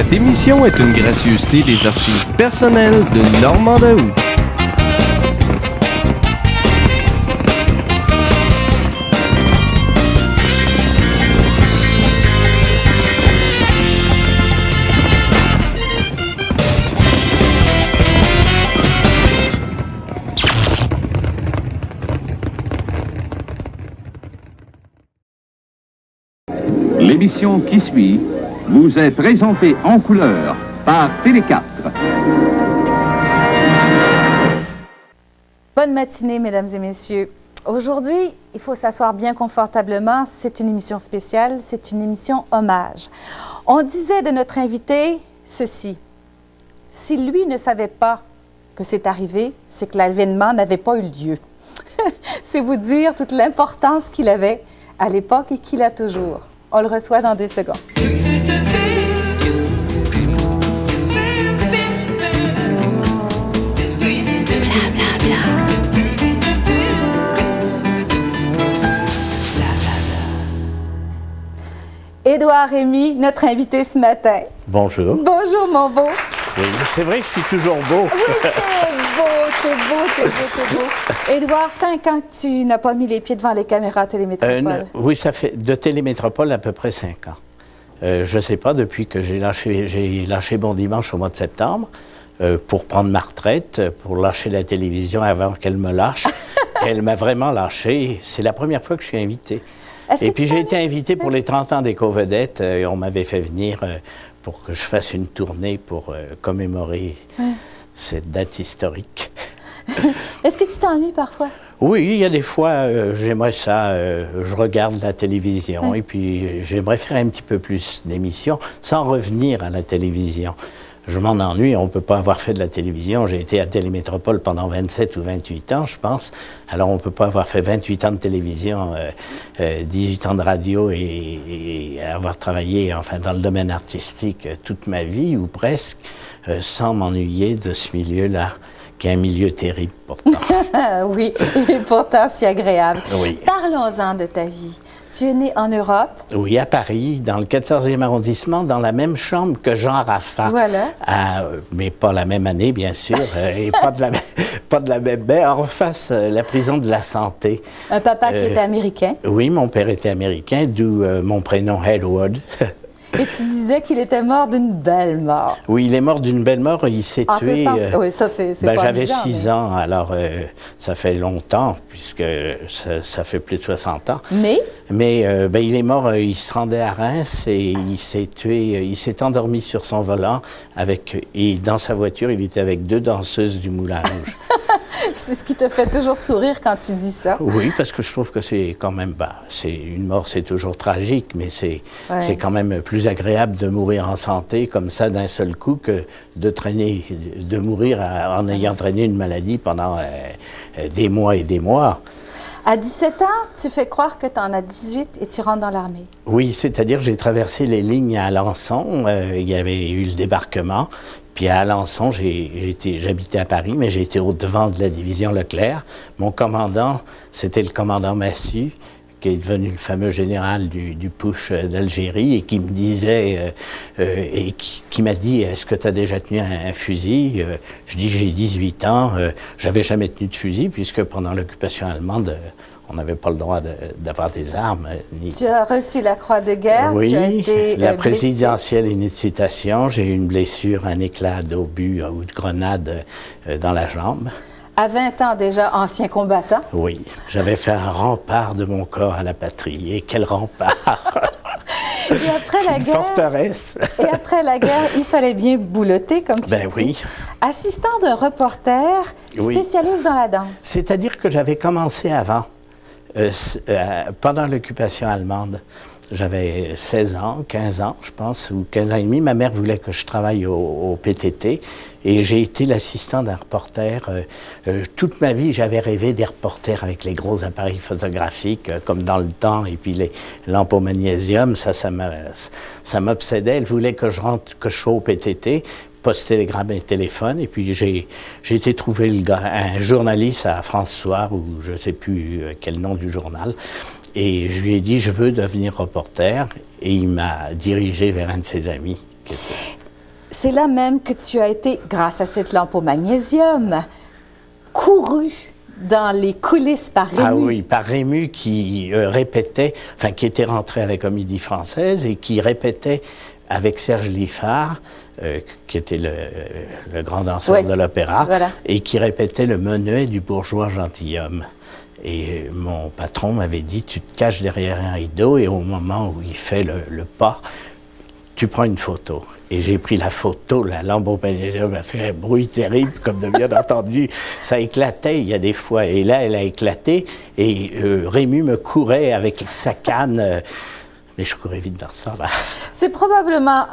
Cette émission est une gracieuseté des archives personnelles de Normand Daoust. L'émission qui suit vous est présentée en couleur par Télé 4. Bonne matinée, mesdames et messieurs. Aujourd'hui, il faut s'asseoir bien confortablement. C'est une émission spéciale, c'est une émission hommage. On disait de notre invité ceci. Si lui ne savait pas que c'est arrivé, c'est que l'événement n'avait pas eu lieu. C'est vous dire toute l'importance qu'il avait à l'époque et qu'il a toujours. On le reçoit dans 2 secondes. Édouard Rémy, notre invité ce matin. Bonjour. Bonjour, mon beau. Oui, c'est vrai que je suis toujours beau. Oui, c'est beau. Édouard, 5 ans que tu n'as pas mis les pieds devant les caméras Télémétropole. Oui, ça fait de Télémétropole à peu près 5 ans. Je ne sais pas, depuis que j'ai lâché Bon Dimanche au mois de septembre pour prendre ma retraite, pour lâcher la télévision avant qu'elle me lâche. Elle m'a vraiment lâché. C'est la première fois que je suis invité. Et puis j'ai été invité pour les 30 ans d'Éco-Vedette. On m'avait fait venir pour que je fasse une tournée pour commémorer cette date historique. Est-ce que tu t'ennuies parfois? Oui, il y a des fois, j'aimerais ça, je regarde la télévision et puis j'aimerais faire un petit peu plus d'émissions sans revenir à la télévision. Je m'en ennuie, on ne peut pas avoir fait de la télévision. J'ai été à Télémétropole pendant 27 ou 28 ans, je pense. Alors, on ne peut pas avoir fait 28 ans de télévision, 18 ans de radio et avoir travaillé enfin, dans le domaine artistique toute ma vie, ou presque, sans m'ennuyer de ce milieu-là, qui est un milieu terrible pourtant. Oui, et pourtant si agréable. Oui. Parlons-en de ta vie. Tu es né en Europe. Oui, à Paris, dans le 14e arrondissement, dans la même chambre que Jean Raffa. Voilà. Mais pas la même année, bien sûr, et pas de la même mère. En face, la prison de la Santé. Un papa qui était américain. Oui, mon père était américain, d'où mon prénom Edward. Et tu disais qu'il était mort d'une belle mort. Oui, il est mort d'une belle mort. Il s'est tué. Oui, ça, c'est pas j'avais amusant, 6 ans, alors ça fait longtemps, puisque ça fait plus de 60 ans. Mais il est mort, il se rendait à Reims et il s'est tué. Il s'est endormi sur son volant et dans sa voiture, il était avec 2 danseuses du Moulin Rouge. C'est ce qui te fait toujours sourire quand tu dis ça. Oui, parce que je trouve que c'est quand même... c'est une mort, c'est toujours tragique, mais c'est quand même plus agréable de mourir en santé comme ça d'un seul coup que de mourir en ayant traîné une maladie pendant des mois et des mois. À 17 ans, tu fais croire que tu en as 18 et tu rentres dans l'armée. Oui, c'est-à-dire j'ai traversé les lignes à Alençon. Il y avait eu le débarquement. Puis à Alençon, j'habitais à Paris, mais j'ai été au-devant de la division Leclerc. Mon commandant, c'était le commandant Massu, qui est devenu le fameux général du Push d'Algérie et qui me disait, et qui m'a dit, est-ce que tu as déjà tenu un fusil? Je dis, j'ai 18 ans, j'avais jamais tenu de fusil, puisque pendant l'occupation allemande, on n'avait pas le droit d'avoir des armes. Tu as reçu la croix de guerre, oui, tu as été la présidentielle et une citation. J'ai eu une blessure, un éclat d'obus ou de grenade dans la jambe. À 20 ans déjà, ancien combattant. Oui, j'avais fait un rempart de mon corps à la patrie. Et quel rempart! Et après la guerre, forteresse. Et après la guerre, il fallait bien boulotter, comme tu dis. Oui. Assistant d'un reporter, spécialiste dans la danse. C'est-à-dire que j'avais commencé avant, pendant l'occupation allemande. J'avais 16 ans, 15 ans, je pense, ou 15 ans et demi. Ma mère voulait que je travaille au PTT et j'ai été l'assistant d'un reporter. Toute ma vie, j'avais rêvé des reporters avec les gros appareils photographiques, comme dans le temps, et puis les lampes au magnésium. Ça m'obsédait. Elle voulait que je sois au PTT. Poste télégramme et téléphone, et puis j'ai été trouver un journaliste à France Soir, ou je ne sais plus quel nom du journal, et je lui ai dit, je veux devenir reporter, et il m'a dirigé vers un de ses amis. c'est là même que tu as été, grâce à cette lampe au magnésium, couru dans les coulisses par Rému. Ah oui, par Rému qui répétait, enfin qui était rentré à la Comédie Française et qui répétait avec Serge Liffard, qui était le grand danseur de l'opéra, voilà. et qui répétait le menuet du bourgeois gentilhomme. Et mon patron m'avait dit, tu te caches derrière un rideau et au moment où il fait le pas, tu prends une photo. Et j'ai pris la photo, la lampe au magnésium a fait un bruit terrible, comme de bien entendu. Ça éclatait, il y a des fois. Et là, elle a éclaté. Et Rému me courait avec sa canne. Mais je courais vite dans ça, là. C'est probablement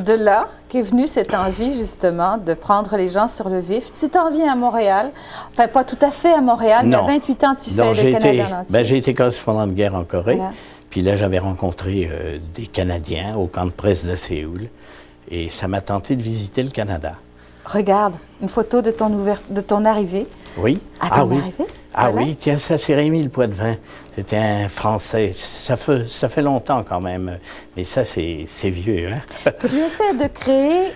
de là qu'est venue cette envie, justement, de prendre les gens sur le vif. Tu t'en viens à Montréal. Enfin, pas tout à fait à Montréal, mais à 28 ans, tu fais le Canada en entier. J'ai été correspondant de guerre en Corée. Voilà. Puis là, j'avais rencontré des Canadiens au camp de presse de Séoul. Et ça m'a tenté de visiter le Canada. Regarde, une photo de ton arrivée. Oui. À ton arrivée? Ah Voilà. oui, tiens, ça, c'est Rémi Le Poitvin. C'était un Français. Ça fait longtemps quand même. Mais ça, c'est vieux, hein? Tu essaies de créer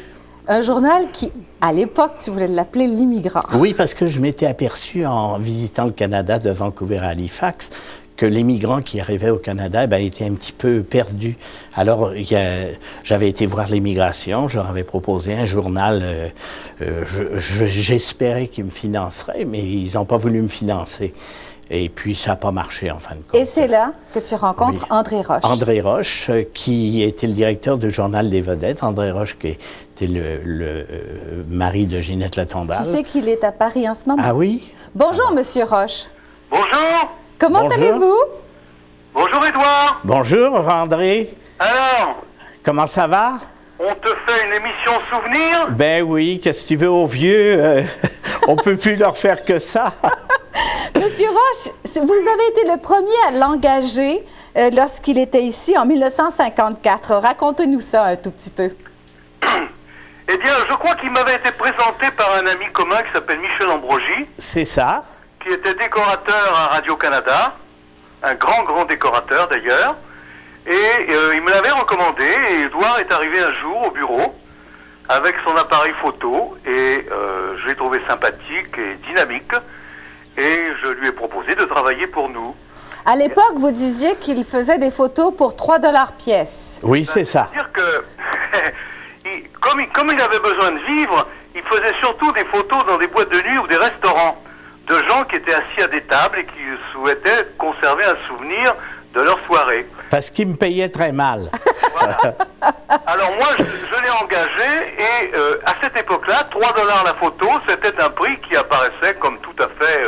un journal qui, à l'époque, tu voulais l'appeler L'Immigrant. Oui, parce que je m'étais aperçu en visitant le Canada de Vancouver à Halifax que les migrants qui arrivaient au Canada étaient un petit peu perdus. Alors, j'avais été voir l'immigration, je leur avais proposé un journal. J'espérais qu'ils me financeraient, mais ils n'ont pas voulu me financer. Et puis, ça n'a pas marché, en fin de compte. Et c'est là que tu rencontres André Roche. André Roche, qui était le directeur du Journal des Vedettes. André Roche, qui était le mari de Ginette Latendal. Tu sais qu'il est à Paris en ce moment? Ah oui? Bonjour, Monsieur Roche. Bonjour. Comment Bonjour. allez-vous? Bonjour Édouard. Bonjour, André. Alors, Comment ça va? on te fait une émission souvenir? Ben oui, qu'est-ce que tu veux aux vieux? On peut plus leur faire que ça. Monsieur Roche, vous avez été le premier à l'engager lorsqu'il était ici en 1954. Racontez-nous ça un tout petit peu. Eh bien, je crois qu'il m'avait été présenté par un ami commun qui s'appelle Michel Ambrogi, C'est ça. qui était décorateur à Radio-Canada, un grand décorateur d'ailleurs, et il me l'avait recommandé, et Édouard est arrivé un jour au bureau avec son appareil photo, et je l'ai trouvé sympathique et dynamique, et je lui ai proposé de travailler pour nous. À l'époque, vous disiez qu'il faisait des photos pour 3 $ pièce. Oui, c'est ça. C'est-à-dire que, comme il avait besoin de vivre, il faisait surtout des photos dans des boîtes de nuit ou des restaurants, de gens qui étaient assis à des tables et qui souhaitaient conserver un souvenir de leur soirée. Parce qu'il me payait très mal. Voilà. Alors moi, je l'ai engagé et à cette époque-là, 3 $ la photo, c'était un prix qui apparaissait comme tout à fait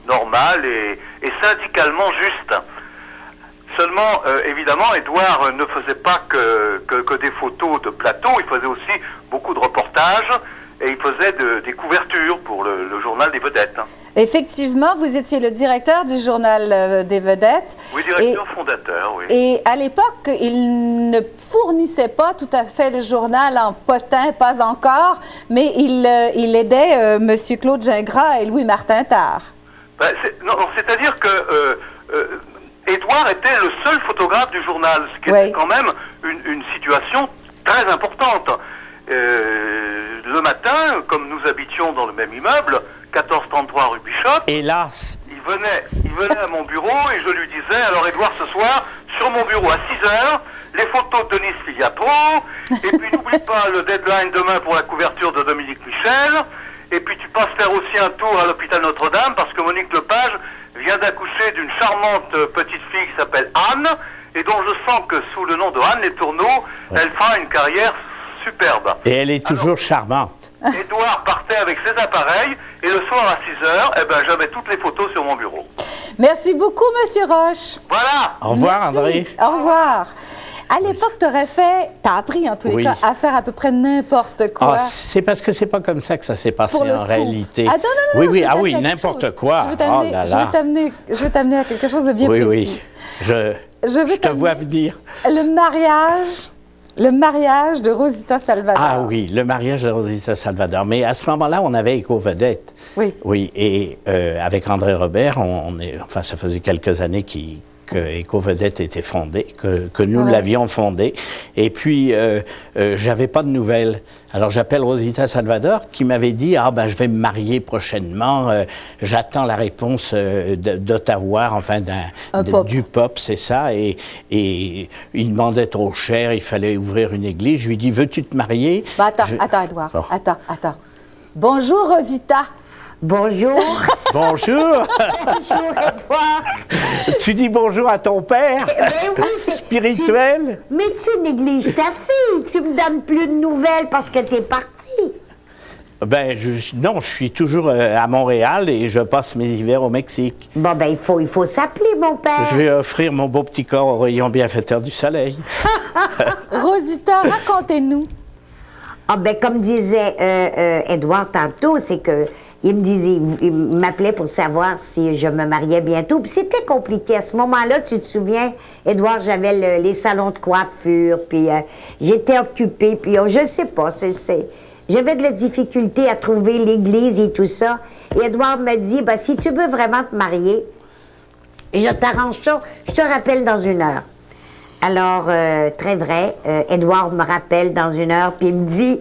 normal et syndicalement juste. Seulement, évidemment, Édouard ne faisait pas que des photos de plateau, il faisait aussi beaucoup de reportages et il faisait des couvertures pour le journal des vedettes. Effectivement, vous étiez le directeur du journal des vedettes. Oui, directeur fondateur, oui. Et à l'époque, il ne fournissait pas tout à fait le journal en potin, pas encore, mais il aidait M. Claude Gingras et Louis-Martin Tard. Ben, c'est-à-dire que Édouard était le seul photographe du journal, ce qui était quand même une situation très importante. Le matin, comme nous habitions dans le même immeuble, 1433 rue Bishop, Hélas. il venait à mon bureau et je lui disais, alors Édouard, ce soir, sur mon bureau à 6 heures, les photos de Denis Filiatro, et puis n'oublie pas le deadline demain pour la couverture de Dominique Michel, et puis tu passes faire aussi un tour à l'hôpital Notre-Dame, parce que Monique Lepage vient d'accoucher d'une charmante petite fille qui s'appelle Anne, et dont je sens que sous le nom de Anne Les Tourneaux, elle fera une carrière superbe. Et elle est toujours charmante. Édouard partait avec ses appareils et le soir à 6 heures, j'avais toutes les photos sur mon bureau. Merci beaucoup, Monsieur Roche. Voilà. Au revoir, Merci. André. Au revoir. À l'époque, t'as appris en tous les cas à faire à peu près n'importe quoi. Ah, c'est parce que c'est pas comme ça que ça s'est passé Pour le en scoop. réalité. Ah, non, oui, je oui, vais ah oui, t'amener à quelque n'importe chose. quoi. Je vais t'amener à quelque chose de bien Oui, précis. oui. Je te vois venir. Le mariage de Rosita Salvador. Ah oui, le mariage de Rosita Salvador. Mais à ce moment-là, on avait Éco-Vedette. Oui. Oui, et avec André Robert, ça faisait quelques années qu'Éco-Vedette était fondé, que nous l'avions fondé. Et puis, j'avais pas de nouvelles. Alors, j'appelle Rosita Salvador qui m'avait dit « Ah, ben, je vais me marier prochainement. J'attends la réponse d'Ottawa, enfin, du POP, c'est ça. Et il demandait trop cher, il fallait ouvrir une église. Je lui dis « Veux-tu te marier? » Attends, Édouard. Bon. Attends. Bonjour, Rosita. Bonjour. Bonjour. Bonjour, Édouard. Tu dis bonjour à ton père? Mais oui, spirituel? Mais tu négliges ta fille. Tu me donnes plus de nouvelles parce que t'es parti. Ben, non, je suis toujours à Montréal et je passe mes hivers au Mexique. Bon, ben, il faut s'appeler, mon père. Je vais offrir mon beau petit corps au rayon bienfaiteur du soleil. Rosita, racontez-nous. Ah, ben, comme disait Édouard tantôt, c'est que il m'appelait pour savoir si je me mariais bientôt. Puis c'était compliqué. À ce moment-là, tu te souviens, Édouard, j'avais les salons de coiffure, puis j'étais occupée, puis je sais pas, j'avais de la difficulté à trouver l'église et tout ça. Et Édouard me dit, ben, si tu veux vraiment te marier, je t'arrange ça, je te rappelle dans 1 heure. Alors, très vrai, Édouard me rappelle dans 1 heure, puis il me dit...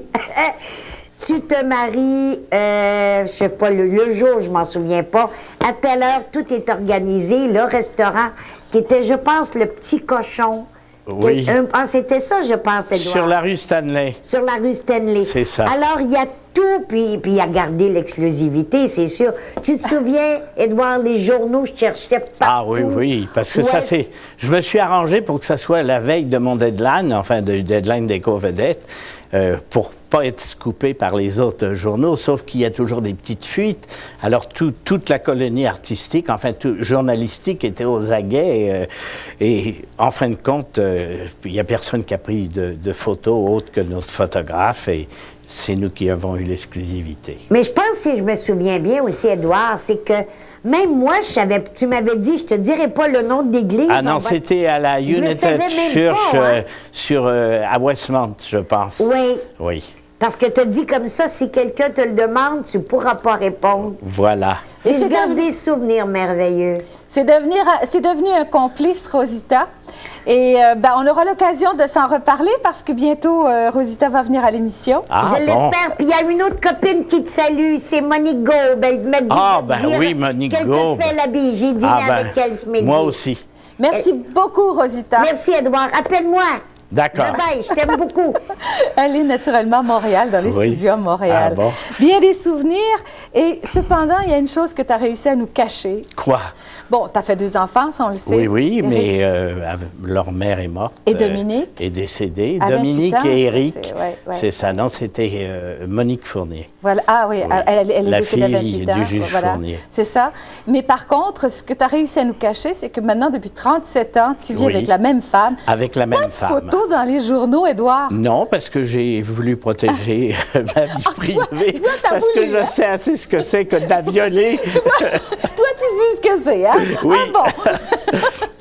Tu te maries, je sais pas, le jour, je m'en souviens pas. À telle heure, tout est organisé. Le restaurant, qui était, je pense, le Petit Cochon. Oui. C'était ça, je pense, Édouard. Sur la rue Stanley. Sur la rue Stanley. C'est ça. Alors, il y a tout, puis il a gardé l'exclusivité, c'est sûr. Tu te souviens, Édouard, les journaux, je cherchais partout. Ah oui, parce que ça, c'est... Je me suis arrangé pour que ça soit la veille de mon deadline, enfin, du deadline d'Éco-Vedette, pour pas être scoopé par les autres journaux, sauf qu'il y a toujours des petites fuites. Alors, toute la colonie artistique, enfin, journalistique était aux aguets, et en fin de compte, il n'y a personne qui a pris de photos autres que notre photographe, et c'est nous qui avons eu l'exclusivité. Mais je pense, si je me souviens bien aussi, Édouard, c'est que même moi, tu m'avais dit, je te dirai pas le nom de l'église. Ah non, c'était à la United Church à Westmount, je pense. Oui. Oui. Parce que tu as dit comme ça, si quelqu'un te le demande, tu ne pourras pas répondre. Voilà. Et c'est des souvenirs merveilleux. C'est devenu un complice, Rosita. Et on aura l'occasion de s'en reparler parce que bientôt, Rosita va venir à l'émission. Je l'espère. Puis il y a une autre copine qui te salue, c'est Monique Gaube. Elle m'a dit oui, Monique Gaube. Qu'elle te fait la bille. J'ai dîné avec elle ce midi. Moi aussi. Merci beaucoup, Rosita. Merci, Édouard. Appelle-moi. D'accord. Bye-bye, je t'aime beaucoup. Elle est naturellement à Montréal, dans les studios à Montréal. Ah bon? Bien des souvenirs. Et cependant, il y a une chose que tu as réussi à nous cacher. Quoi? Bon, tu as fait 2 enfants, ça, on le sait. Oui, mais leur mère est morte. Et Dominique? Est décédée. À Dominique 28 ans, et Éric. ouais. C'est ça. Non, c'était Monique Fournier. Voilà. Ah oui, elle est la décédée à fille 28 ans. du juge Fournier. C'est ça. Mais par contre, ce que tu as réussi à nous cacher, c'est que maintenant, depuis 37 ans, tu vis avec la même femme. Avec la même femme. Pas de photos dans les journaux, Édouard. Non, parce que j'ai voulu protéger ma vie privée. Parce que je sais assez ce que c'est que de la violer. Toi, tu sais ce que c'est, hein? Oui. Ah bon?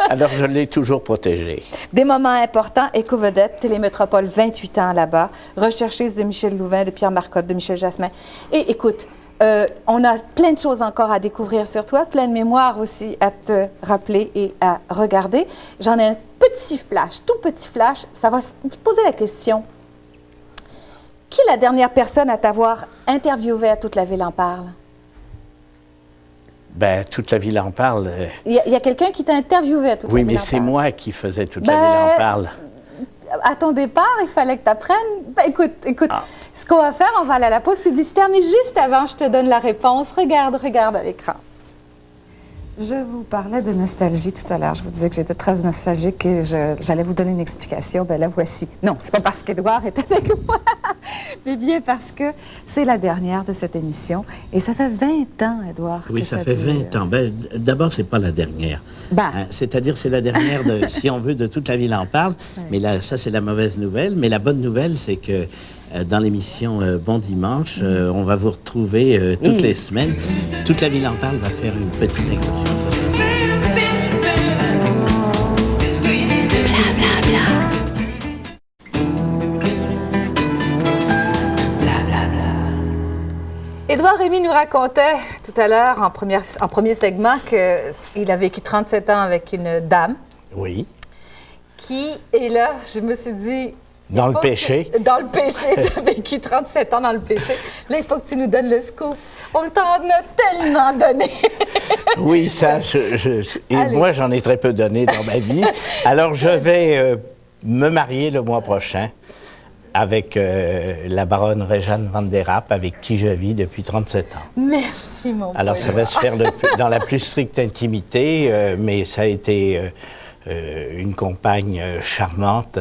Alors, je l'ai toujours protégée. Des moments importants, Éco-Vedette, Télémétropole, 28 ans là-bas, recherchiste de Michel Louvain, de Pierre Marcotte, de Michel Jasmin. Et écoute, on a plein de choses encore à découvrir sur toi, plein de mémoires aussi à te rappeler et à regarder. J'en ai un petit flash, tout petit flash. Ça va se poser la question. Qui est la dernière personne à t'avoir interviewé à Toute la ville en parle? Ben, Toute la ville en parle. Il y a quelqu'un qui t'a interviewé à Toute la ville en parle. Oui, mais c'est moi qui faisais Toute la ville en parle. À ton départ, il fallait que tu apprennes. Ben, écoute, ce qu'on va faire, on va aller à la pause publicitaire, mais juste avant, je te donne la réponse. Regarde à l'écran. Je vous parlais de nostalgie tout à l'heure. Je vous disais que j'étais très nostalgique et j'allais vous donner une explication. Ben la voici. Non, c'est pas parce qu'Édouard est avec moi, mais bien parce que c'est la dernière de cette émission. Et ça fait 20 ans, Édouard. Oui, ça fait 20 ans. Ben, d'abord, c'est pas la dernière. C'est-à-dire, c'est la dernière, si on veut, de Toute la ville en parle. Ouais. Mais là, ça, c'est la mauvaise nouvelle. Mais la bonne nouvelle, c'est que dans l'émission Bon Dimanche, on va vous retrouver toutes les semaines. Toute la ville en parle va faire une petite incursion. Édouard Rémy nous racontait tout à l'heure, en premier segment, qu'il a vécu 37 ans avec une dame. Oui. Et là, je me suis dit... Dans le péché. Dans le péché. Tu as vécu 37 ans dans le péché. Là, il faut que tu nous donnes le scoop. On t'en a tellement donné. Oui, ça, et moi, j'en ai très peu donné dans ma vie. Alors, je vais me marier le mois prochain avec la baronne Réjeanne Van der Rapp, avec qui je vis depuis 37 ans. Merci, mon père. Alors, ça va se faire dans la plus stricte intimité, mais ça a été une compagne charmante,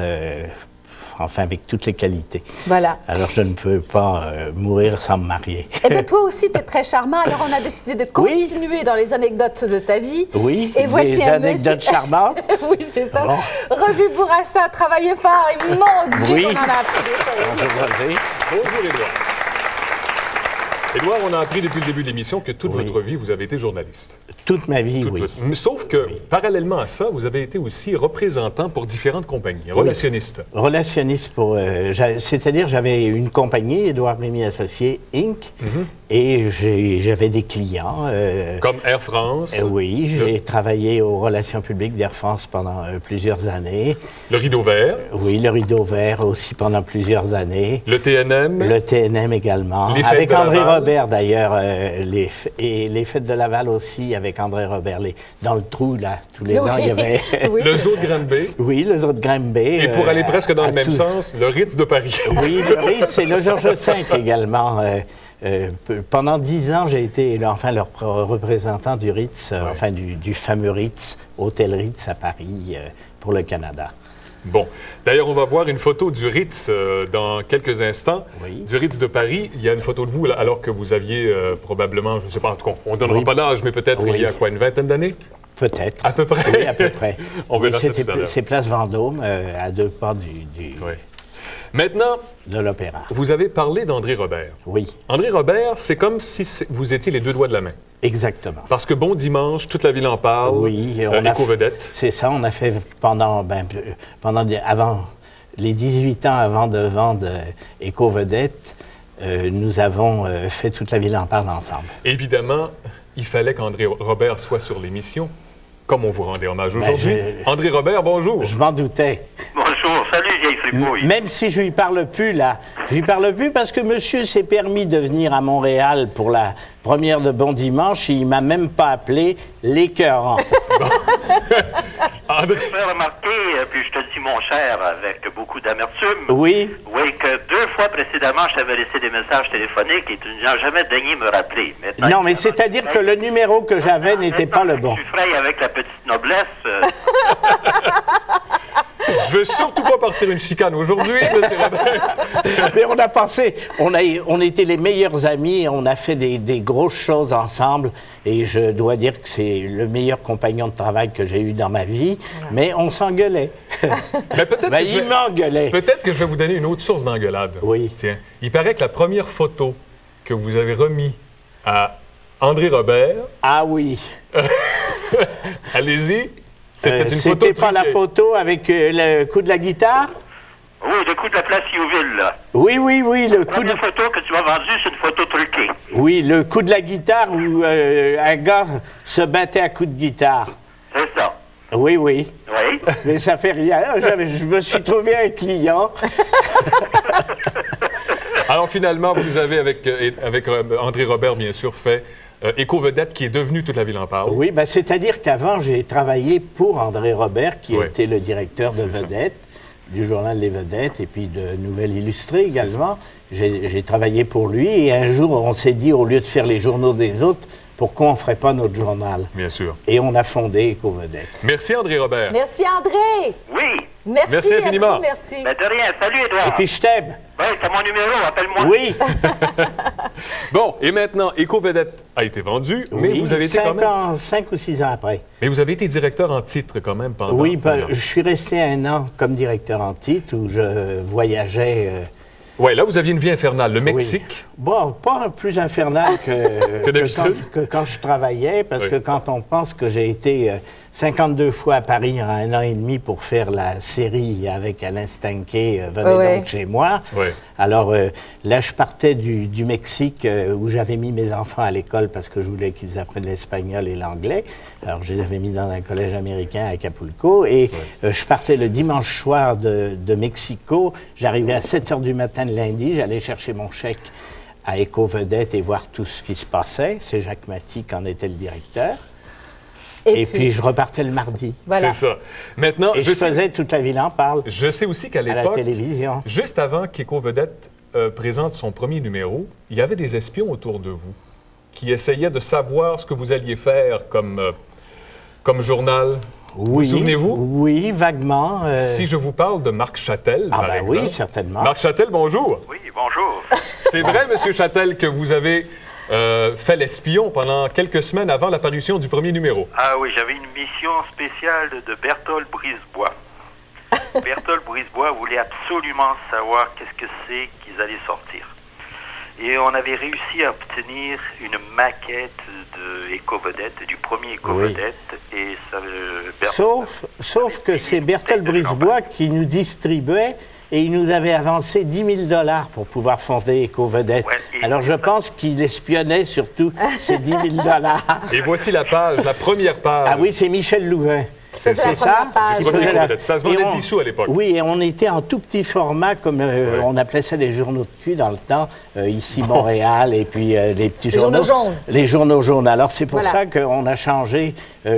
enfin, avec toutes les qualités. Voilà. Alors, je ne peux pas mourir sans me marier. Eh bien, toi aussi, tu es très charmant. Alors, on a décidé de continuer dans les anecdotes de ta vie. Oui, et voici des anecdotes charmantes. Oui, c'est ça. Bon. Roger Bourassa travaillait fort et mon Dieu, Oui. on en a appris des choses. Bonjour, Roger. Bonjour, Édouard. Édouard, on a appris depuis le début de l'émission que toute votre vie, vous avez été journaliste. Toute ma vie, oui. Sauf que, parallèlement à ça, vous avez été aussi représentant pour différentes compagnies, relationniste. Relationniste pour... c'est-à-dire, j'avais une compagnie, Édouard Rémy Associés, Inc., et j'avais des clients. Comme Air France. Oui, j'ai travaillé aux relations publiques d'Air France pendant plusieurs années. Le Rideau Vert. Oui, le Rideau Vert aussi pendant plusieurs années. Le TNM. Le TNM également. Les fêtes avec de André Laval. Robert, d'ailleurs. Et les fêtes de Laval aussi, avec André Robert. Dans le trou, là, tous les ans, il y avait... Oui. Le Zoo de Granby. Oui, le zoo de Granby. Et pour aller presque dans le même sens, le Ritz de Paris. Oui, le Ritz et le Georges V également. Pendant 10 ans, j'ai été leur représentant du Ritz, enfin du fameux Ritz, Hôtel Ritz à Paris, pour le Canada. Bon. D'ailleurs, on va voir une photo du Ritz dans quelques instants. Oui. Du Ritz de Paris. Il y a une photo de vous là, alors que vous aviez probablement, je ne sais pas, en tout cas, on ne donnera pas d'âge, mais peut-être il y a quoi, une vingtaine d'années? Peut-être. À peu près? Oui, à peu près. On verra ça tout à l'heure. C'est Place Vendôme, à 2 pas Oui. Maintenant, de l'Opéra. vous avez parlé d'André Robert. Oui, André Robert, c'est comme si vous étiez les deux doigts de la main. exactement. Parce que Bon Dimanche, toute la ville en parle. Oui, Éco-vedette. C'est ça, on a fait avant les 18 ans avant de vendre Éco-vedette, nous avons fait toute la ville en parle ensemble. Évidemment, il fallait qu'André Robert soit sur l'émission, comme on vous rendait hommage aujourd'hui. André Robert, bonjour. Je m'en doutais. Bonjour, salut vieille fripouille. Même si je lui parle plus, là. Je lui parle plus parce que monsieur s'est permis de venir à Montréal pour la première de Bon Dimanche et il m'a même pas appelé l'écœurant. André, Je vais remarquer, puis je te le dis mon cher, avec beaucoup d'amertume, Oui, oui, que 2 fois précédemment, je t'avais laissé des messages téléphoniques et tu n'as jamais daigné me rappeler. Maintenant, non, mais c'est-à-dire que le numéro que j'avais n'était pas le bon. Tu fraye avec la petite noblesse. je veux surtout pas partir une chicane aujourd'hui, monsieur Robert. Mais on était les meilleurs amis, on a fait des grosses choses ensemble et je dois dire que c'est le meilleur compagnon de travail que j'ai eu dans ma vie, mais on s'engueulait. Mais peut-être que Il m'engueulait. peut-être que je vais vous donner une autre source d'engueulade. Oui. Tiens, il paraît que la première photo que vous avez remise à André Robert, Ah oui. allez-y, c'était une photo C'était pas la truquée. photo avec le coup de la guitare? Oui, le coup de la place Youville, là. Oui, le coup de... La première photo que tu m'as vendue, c'est une photo truquée. Oui, le coup de la guitare où un gars se battait à coups de guitare. C'est ça. Oui. Oui. Mais ça fait rien. Je me suis trouvé un client. Alors finalement, vous avez, avec André Robert, bien sûr, fait Éco-vedette, qui est devenu toute la ville en parle. Oui, ben, c'est-à-dire qu'avant, j'ai travaillé pour André Robert, qui Oui. était le directeur de Vedette, du journal Les Vedettes, et puis de Nouvelles Illustrées également. J'ai travaillé pour lui, et un jour, on s'est dit, au lieu de faire les journaux des autres, pourquoi on ne ferait pas notre journal? Bien sûr. Et on a fondé Éco-vedette. Merci, André Robert. Merci, André. Oui. Merci infiniment. un gros merci. Ben de rien. Salut, Édouard. Et puis je t'aime. Oui, c'est mon numéro, appelle-moi. Oui. Bon, et maintenant, Éco-vedette a été vendu, mais Oui, vous avez été quand même... 5 ou 6 ans après. Mais vous avez été directeur en titre quand même pendant... Oui, pendant- je suis resté 1 an comme directeur en titre où je voyageais. Ouais, là, vous aviez une vie infernale. Le Mexique, Oui. Bon, pas plus infernal Que d'habitude. que quand je travaillais, parce Oui. que quand on pense que j'ai été 52 fois à Paris en 1 an et demi pour faire la série avec Alain Stanquet, Venez Ouais. donc chez moi. Oui. Alors là, je partais du Mexique où j'avais mis mes enfants à l'école parce que je voulais qu'ils apprennent l'espagnol et l'anglais. Alors je les avais mis dans un collège américain à Acapulco et je partais le dimanche soir de Mexico. J'arrivais à 7 h du matin le lundi, j'allais chercher mon chèque à Éco-Vedette et voir tout ce qui se passait. C'est Jacques Maty qui en était le directeur. Et puis je repartais le mardi. Voilà. C'est ça. Maintenant, Et je faisais Toute la ville en parle je sais aussi qu'à à la l'époque, télévision. juste avant qu'Éco-Vedette présente son premier numéro, il y avait des espions autour de vous qui essayaient de savoir ce que vous alliez faire comme journal. Oui, souvenez-vous? Oui, vaguement. Si je vous parle de Marc Châtel, Ah par ben exemple. oui, certainement. Marc Châtel, bonjour. Oui, bonjour. C'est vrai, Monsieur Châtel, que vous avez fait l'espion pendant quelques semaines avant l'apparition du premier numéro. Ah oui, j'avais une mission spéciale de Berthold Brisebois. Berthold Brisebois voulait absolument savoir qu'est-ce que c'est qu'ils allaient sortir. Et on avait réussi à obtenir une maquette de Éco-Vedette, du premier Éco-Vedette. Et ça, Sauf que c'est Berthold Brisebois qui nous distribuait et il nous avait avancé 10 000 $ pour pouvoir fonder Éco-Vedette. Ouais, et- Alors je pense qu'il espionnait surtout ces 10 000 $. Et voici la page, la première page. Ah oui, c'est Michel Louvain. C'est la première page. qui Premier faisait la- Éco-Vedette. Ça se vendait Et on- 10 sous à l'époque. Oui, et on était en tout petit format, comme on appelait ça les journaux de cul dans le temps, ici Montréal, et puis les petits Les journaux jaunes. Les journaux jaunes. Alors c'est pour Voilà. ça qu'on a changé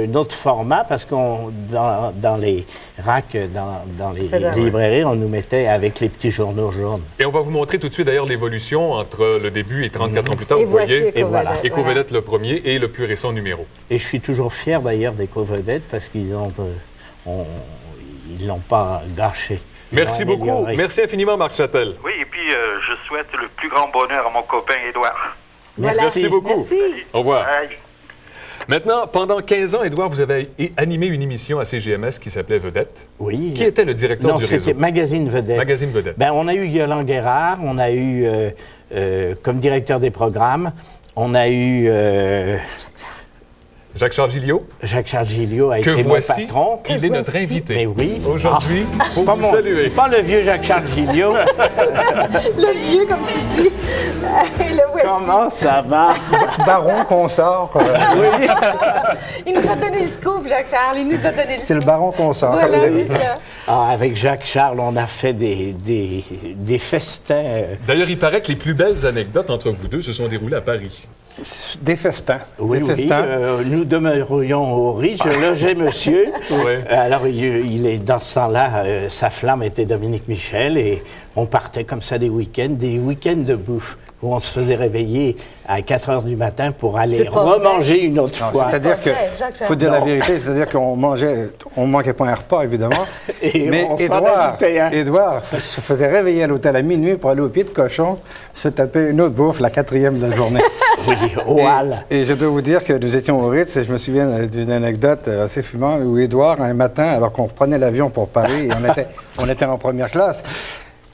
notre format, parce qu'on dans les racks, dans les C'est vrai. librairies, on nous mettait avec les petits journaux jaunes. Et on va vous montrer tout de suite d'ailleurs l'évolution entre le début et 34 ans plus tard. Et vous voici voyez Éco-Vedette. voilà. Éco-Vedette le premier et le plus récent numéro. Et je suis toujours fier d'ailleurs d'Éco-Vedette, parce qu'ils ils l'ont pas gâché. Ils Merci l'ont beaucoup. amélioré. Merci infiniment, Marc Châtel. Oui, et puis je souhaite le plus grand bonheur à mon copain Édouard. Voilà. Merci beaucoup. Merci. Au revoir. Bye. Maintenant, pendant 15 ans, Édouard, vous avez animé une émission à CGMS qui s'appelait Vedette. Oui. Qui était le directeur Non, du réseau? c'était Magazine Vedette. Magazine Vedette. Ben, on a eu Yolande Guérard, on a eu comme directeur des programmes, on a eu Jacques-Charles Gilliot, Jacques-Charles Gilliot a que été mon voici, patron. il est notre voici. invité. Mais oui. Aujourd'hui, pour Pas, vous saluer. pas le vieux Jacques-Charles Gilliot. Le vieux, comme tu dis. Et le voici. Comment ça va? Baron qu'on sort. Oui. Il nous a donné le scoop, Jacques-Charles. Il nous a donné le C'est le scoop. baron qu'on sort. Voilà, c'est ça. Ah, avec Jacques-Charles, on a fait des festins. D'ailleurs, il paraît que les plus belles anecdotes entre vous deux se sont déroulées à Paris. Des festins. Oui, des oui, festins. nous demeurions au riz. Je logeais monsieur. Ouais. Alors, il est dans ce temps-là, sa flamme était Dominique Michel et on partait comme ça des week-ends de bouffe où on se faisait réveiller à 4 h du matin pour aller C'est pas remanger une autre Non, fois. c'est-à-dire que, pas vrai, Jacques-Charles. faut dire la Non. vérité, c'est-à-dire qu'on manquait pas un repas, évidemment. Et mais on s'en ajoutait un. Édouard se faisait réveiller à l'hôtel à minuit pour aller au pied de cochon, se taper une autre bouffe, la 4e de la journée. Oui, au hall. Et je dois vous dire que nous étions au Ritz, et je me souviens d'une anecdote assez fumante où Édouard, un matin, alors qu'on reprenait l'avion pour Paris, et on était en première classe,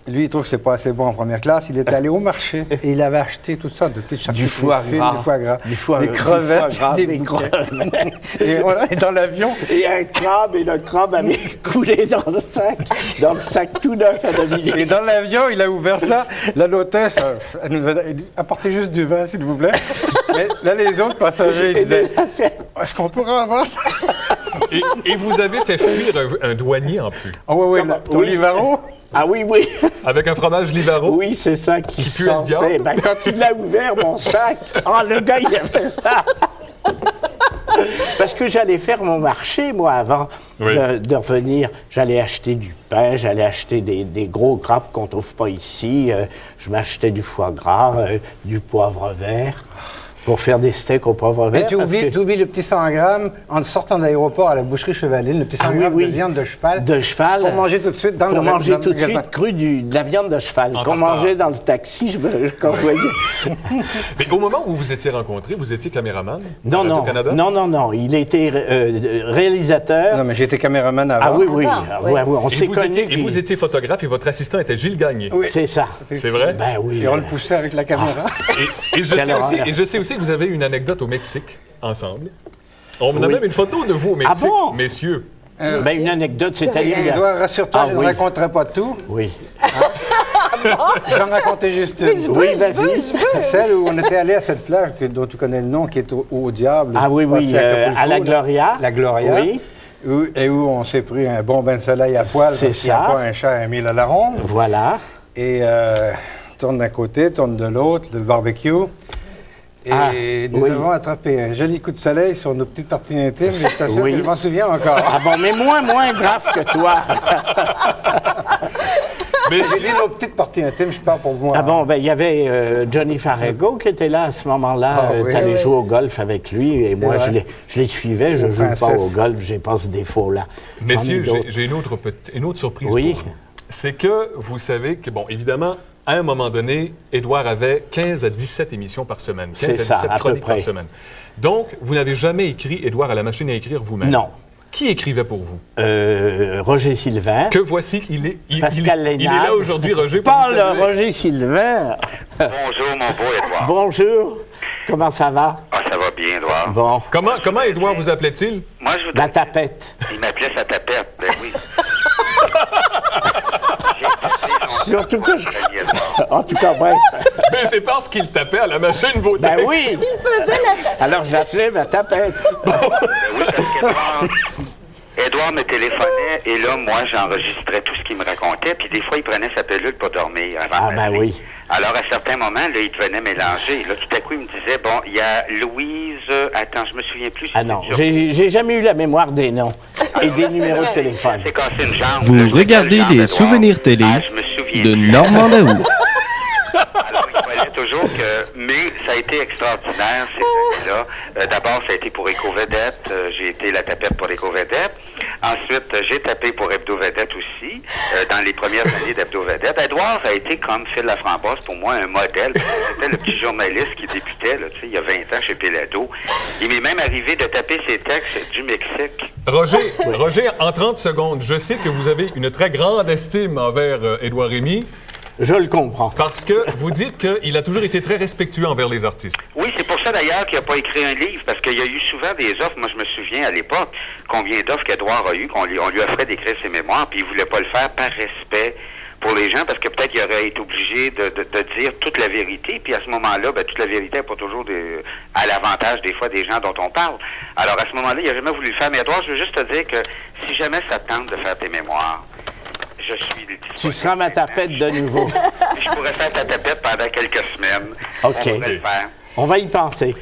lui, il trouve que c'est pas assez bon en première classe. Il était allé au marché et il avait acheté toutes sortes de petites charcuteries foie fines, gras. du foie gras, Du foie- des du crevettes, foie gras, des des bouquets. crevettes. Et voilà, et dans l'avion, Et un crabe, et le crabe avait coulé dans le sac tout neuf à Dominique. et dans l'avion, il a ouvert ça. Là, l'hôtesse, elle nous a dit, apportez juste du vin, s'il vous plaît. Mais là, les autres passagers, ils disaient, est-ce qu'on pourra avoir ça? Et vous avez fait fuir un douanier en plus, Ah oui, oui, ton Oui. Livaro. Ah oui, oui. avec un fromage Livaro. Oui, c'est ça qui pue le sortait. diable. Ben, quand il a ouvert mon sac, le gars, il a fait ça. Parce que j'allais faire mon marché, moi, avant Oui. de revenir. J'allais acheter du pain, j'allais acheter des gros crabes qu'on ne trouve pas ici. Je m'achetais du foie gras, du poivre vert, pour faire des steaks au poivre vert. Mais tu parce que- oublies le petit 100 grammes en sortant de l'aéroport à la boucherie Chevaline, le petit 100 Ah oui, grammes oui. de viande de cheval. De cheval. Pour manger tout de suite dans Pour le manger dans le tout de magasin. suite cru de la viande de cheval En qu'on tartare. mangeait dans le taxi. Quand je voyais. Mais au moment où vous vous étiez rencontrés, vous étiez caméraman Non, à non, Radio-Canada? non. Il était réalisateur. Non, mais j'ai été caméraman avant. Ah oui, oui. Avant, Ah, oui. ouais, ouais, on Et s'est vous, connus. étiez, et puis- vous étiez photographe et votre assistant était Gilles Gagné. C'est ça. C'est vrai? Ben oui. Et on le poussait avec la caméra. Et je sais Quelle aussi, horreur. et je sais aussi que vous avez une anecdote au Mexique, ensemble. On a même une photo de vous au Mexique, bon? messieurs. Ben, une anecdote, c'est-à-dire... Édouard, rassure-toi, Ah, je oui. ne raconterai pas tout. Oui. J'en racontais juste une. Je veux, je veux. Celle où on était allé à cette plage dont tu connais le nom, qui est au Diable. Ah oui, passé oui, Acapulco, à la là. Gloria. La Gloria. Oui. Où on s'est pris un bon bain de soleil à poil. C'est parce qu'il n'y a ça. pas un chat à 1000 à la ronde. Voilà. Et tourne d'un côté, tourne de l'autre, le barbecue. Et nous oui. avons attrapé un joli coup de soleil sur nos petites parties intimes. Et je t'assure Oui. que je m'en souviens encore. Ah bon, mais moins grave que toi. Mais J'ai dit nos petites parties intimes, je parle pour moi. Ah bon, ben il y avait Johnny Farrago qui était là à ce moment-là. Ah oui. T'allais Oui. jouer au golf avec lui et moi, vrai. je les suivais. Je Aux joue pas princesses. au golf, j'ai pas ce défaut-là. Messieurs, J'en ai d'autres. j'ai une autre surprise Oui. pour vous. C'est que vous savez que, bon, évidemment, à un moment donné, Édouard avait 15 à 17 émissions par semaine. 15 C'est à ça, 17 à peu chroniques près. par semaine. Donc, vous n'avez jamais écrit Édouard à la machine à écrire vous-même. Non. Qui écrivait pour vous? Roger Sylvain. Que voici, Pascal il est Lénard. là aujourd'hui, Roger. pour Paul vous saluer. Roger Sylvain. Bonjour, mon beau Édouard. Bonjour. Comment ça va? Ah, ça va bien, Édouard. Bon. Comment Édouard vous appelait-il? Moi, je voudrais... La tapette. Il m'appelait sa tapette, ben oui. Surtout que je... Salut, Édouard. En tout cas, bref. Mais c'est parce qu'il tapait à la machine vos Ben textes. oui. Alors, je l'appelais ma tapette. Ben oui, parce qu'Édouard... Édouard me téléphonait et là, moi, j'enregistrais tout ce qu'il me racontait. Puis des fois, il prenait sa pilule pour dormir avant Ah, de ben m'appeler. oui. Alors, à certains moments, là, il devenait mélangé. Là, tout à coup, il me disait, bon, il y a Louise... attends, je me souviens plus. Ah non, j'ai jamais eu la mémoire des noms et des numéros de téléphone. C'est cassé une jambe. Vous là, je regardez sais pas le les genre souvenirs d'Édouard. télé Ah, je me souviens de plus. Normand Daoust. Alors, il fallait toujours que... Mais ça a été extraordinaire, ces années-là. D'abord, ça a été pour Éco-Vedette. J'ai été la tapette pour Éco-Vedette. Ensuite, j'ai tapé pour Hebdo-Vedette aussi, dans les premières années d'Hebdo-Vedette. Édouard a été comme Phil Laframboise, pour moi, un modèle. C'était le petit journaliste qui débutait, là, tu sais, il y a 20 ans chez Pelado. Il m'est même arrivé de taper ses textes du Mexique. Roger, en 30 secondes, je sais que vous avez une très grande estime envers Édouard Rémy Je le comprends. parce que vous dites qu'il a toujours été très respectueux envers les artistes. Oui, c'est pour ça d'ailleurs qu'il n'a pas écrit un livre, parce qu'il y a eu souvent des offres. Moi, je me souviens à l'époque combien d'offres qu'Édouard a eu, on lui offrait d'écrire ses mémoires, puis il voulait pas le faire par respect pour les gens, parce que peut-être qu'il aurait été obligé de dire toute la vérité, puis à ce moment-là, ben, toute la vérité n'est pas toujours à l'avantage des fois des gens dont on parle. Alors à ce moment-là, il n'a jamais voulu le faire. Mais Édouard, je veux juste te dire que si jamais ça te tente de faire tes mémoires, je suis disponible. Tu seras ma tapette de nouveau. Je pourrais faire ta tapette pendant quelques semaines. OK. On pourrait le faire. On va y penser.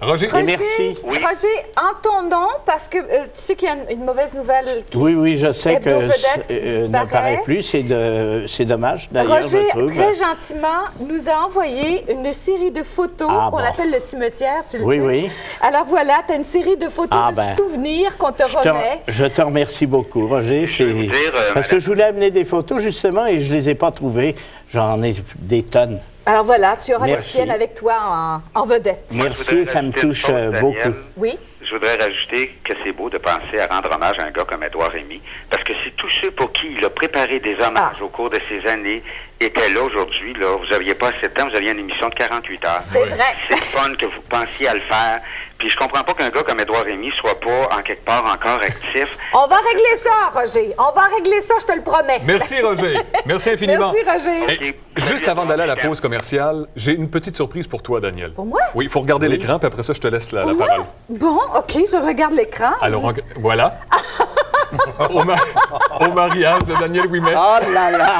Roger, Et merci. Oui. Roger, en ton nom, parce que tu sais qu'il y a une mauvaise nouvelle qui... Oui, je sais que Hebdo-Vedette qui disparaît. n'apparaît plus. C'est dommage, d'ailleurs, Roger, je trouve. très gentiment, nous a envoyé une série de photos Ah, qu'on bon. appelle le cimetière, tu le Oui, sais. oui. Alors voilà, tu as une série de photos Ah, de ben, souvenirs qu'on te remet. Je te remercie beaucoup, Roger. Je vais vous dire, Parce que je voulais amener des photos, justement, et je les ai pas trouvées. J'en ai des tonnes. Alors voilà, tu auras les Merci. tiennes avec toi en vedette. Merci, ça me touche beaucoup. Oui. Je voudrais rajouter que c'est beau de penser à rendre hommage à un gars comme Édouard Rémy, parce que si tous ceux pour qui il a préparé des hommages au cours de ces années étaient là aujourd'hui, là, vous n'aviez pas assez de temps, vous aviez une émission de 48 heures. C'est vrai. C'est fun que vous pensiez à le faire. Puis je comprends pas qu'un gars comme Édouard Rémy soit pas, en quelque part, encore actif. On va régler ça, Roger. On va régler ça, je te le promets. merci Roger. Merci infiniment. Merci, Roger. Et juste avant d'aller à la pause commerciale, j'ai une petite surprise pour toi, Daniel. Pour moi? Oui, il faut regarder l'écran, puis après ça, je te laisse la Pour moi? parole. Bon, OK, je regarde l'écran. Alors, voilà. au mariage de Daniel Ouimet. Oh là là!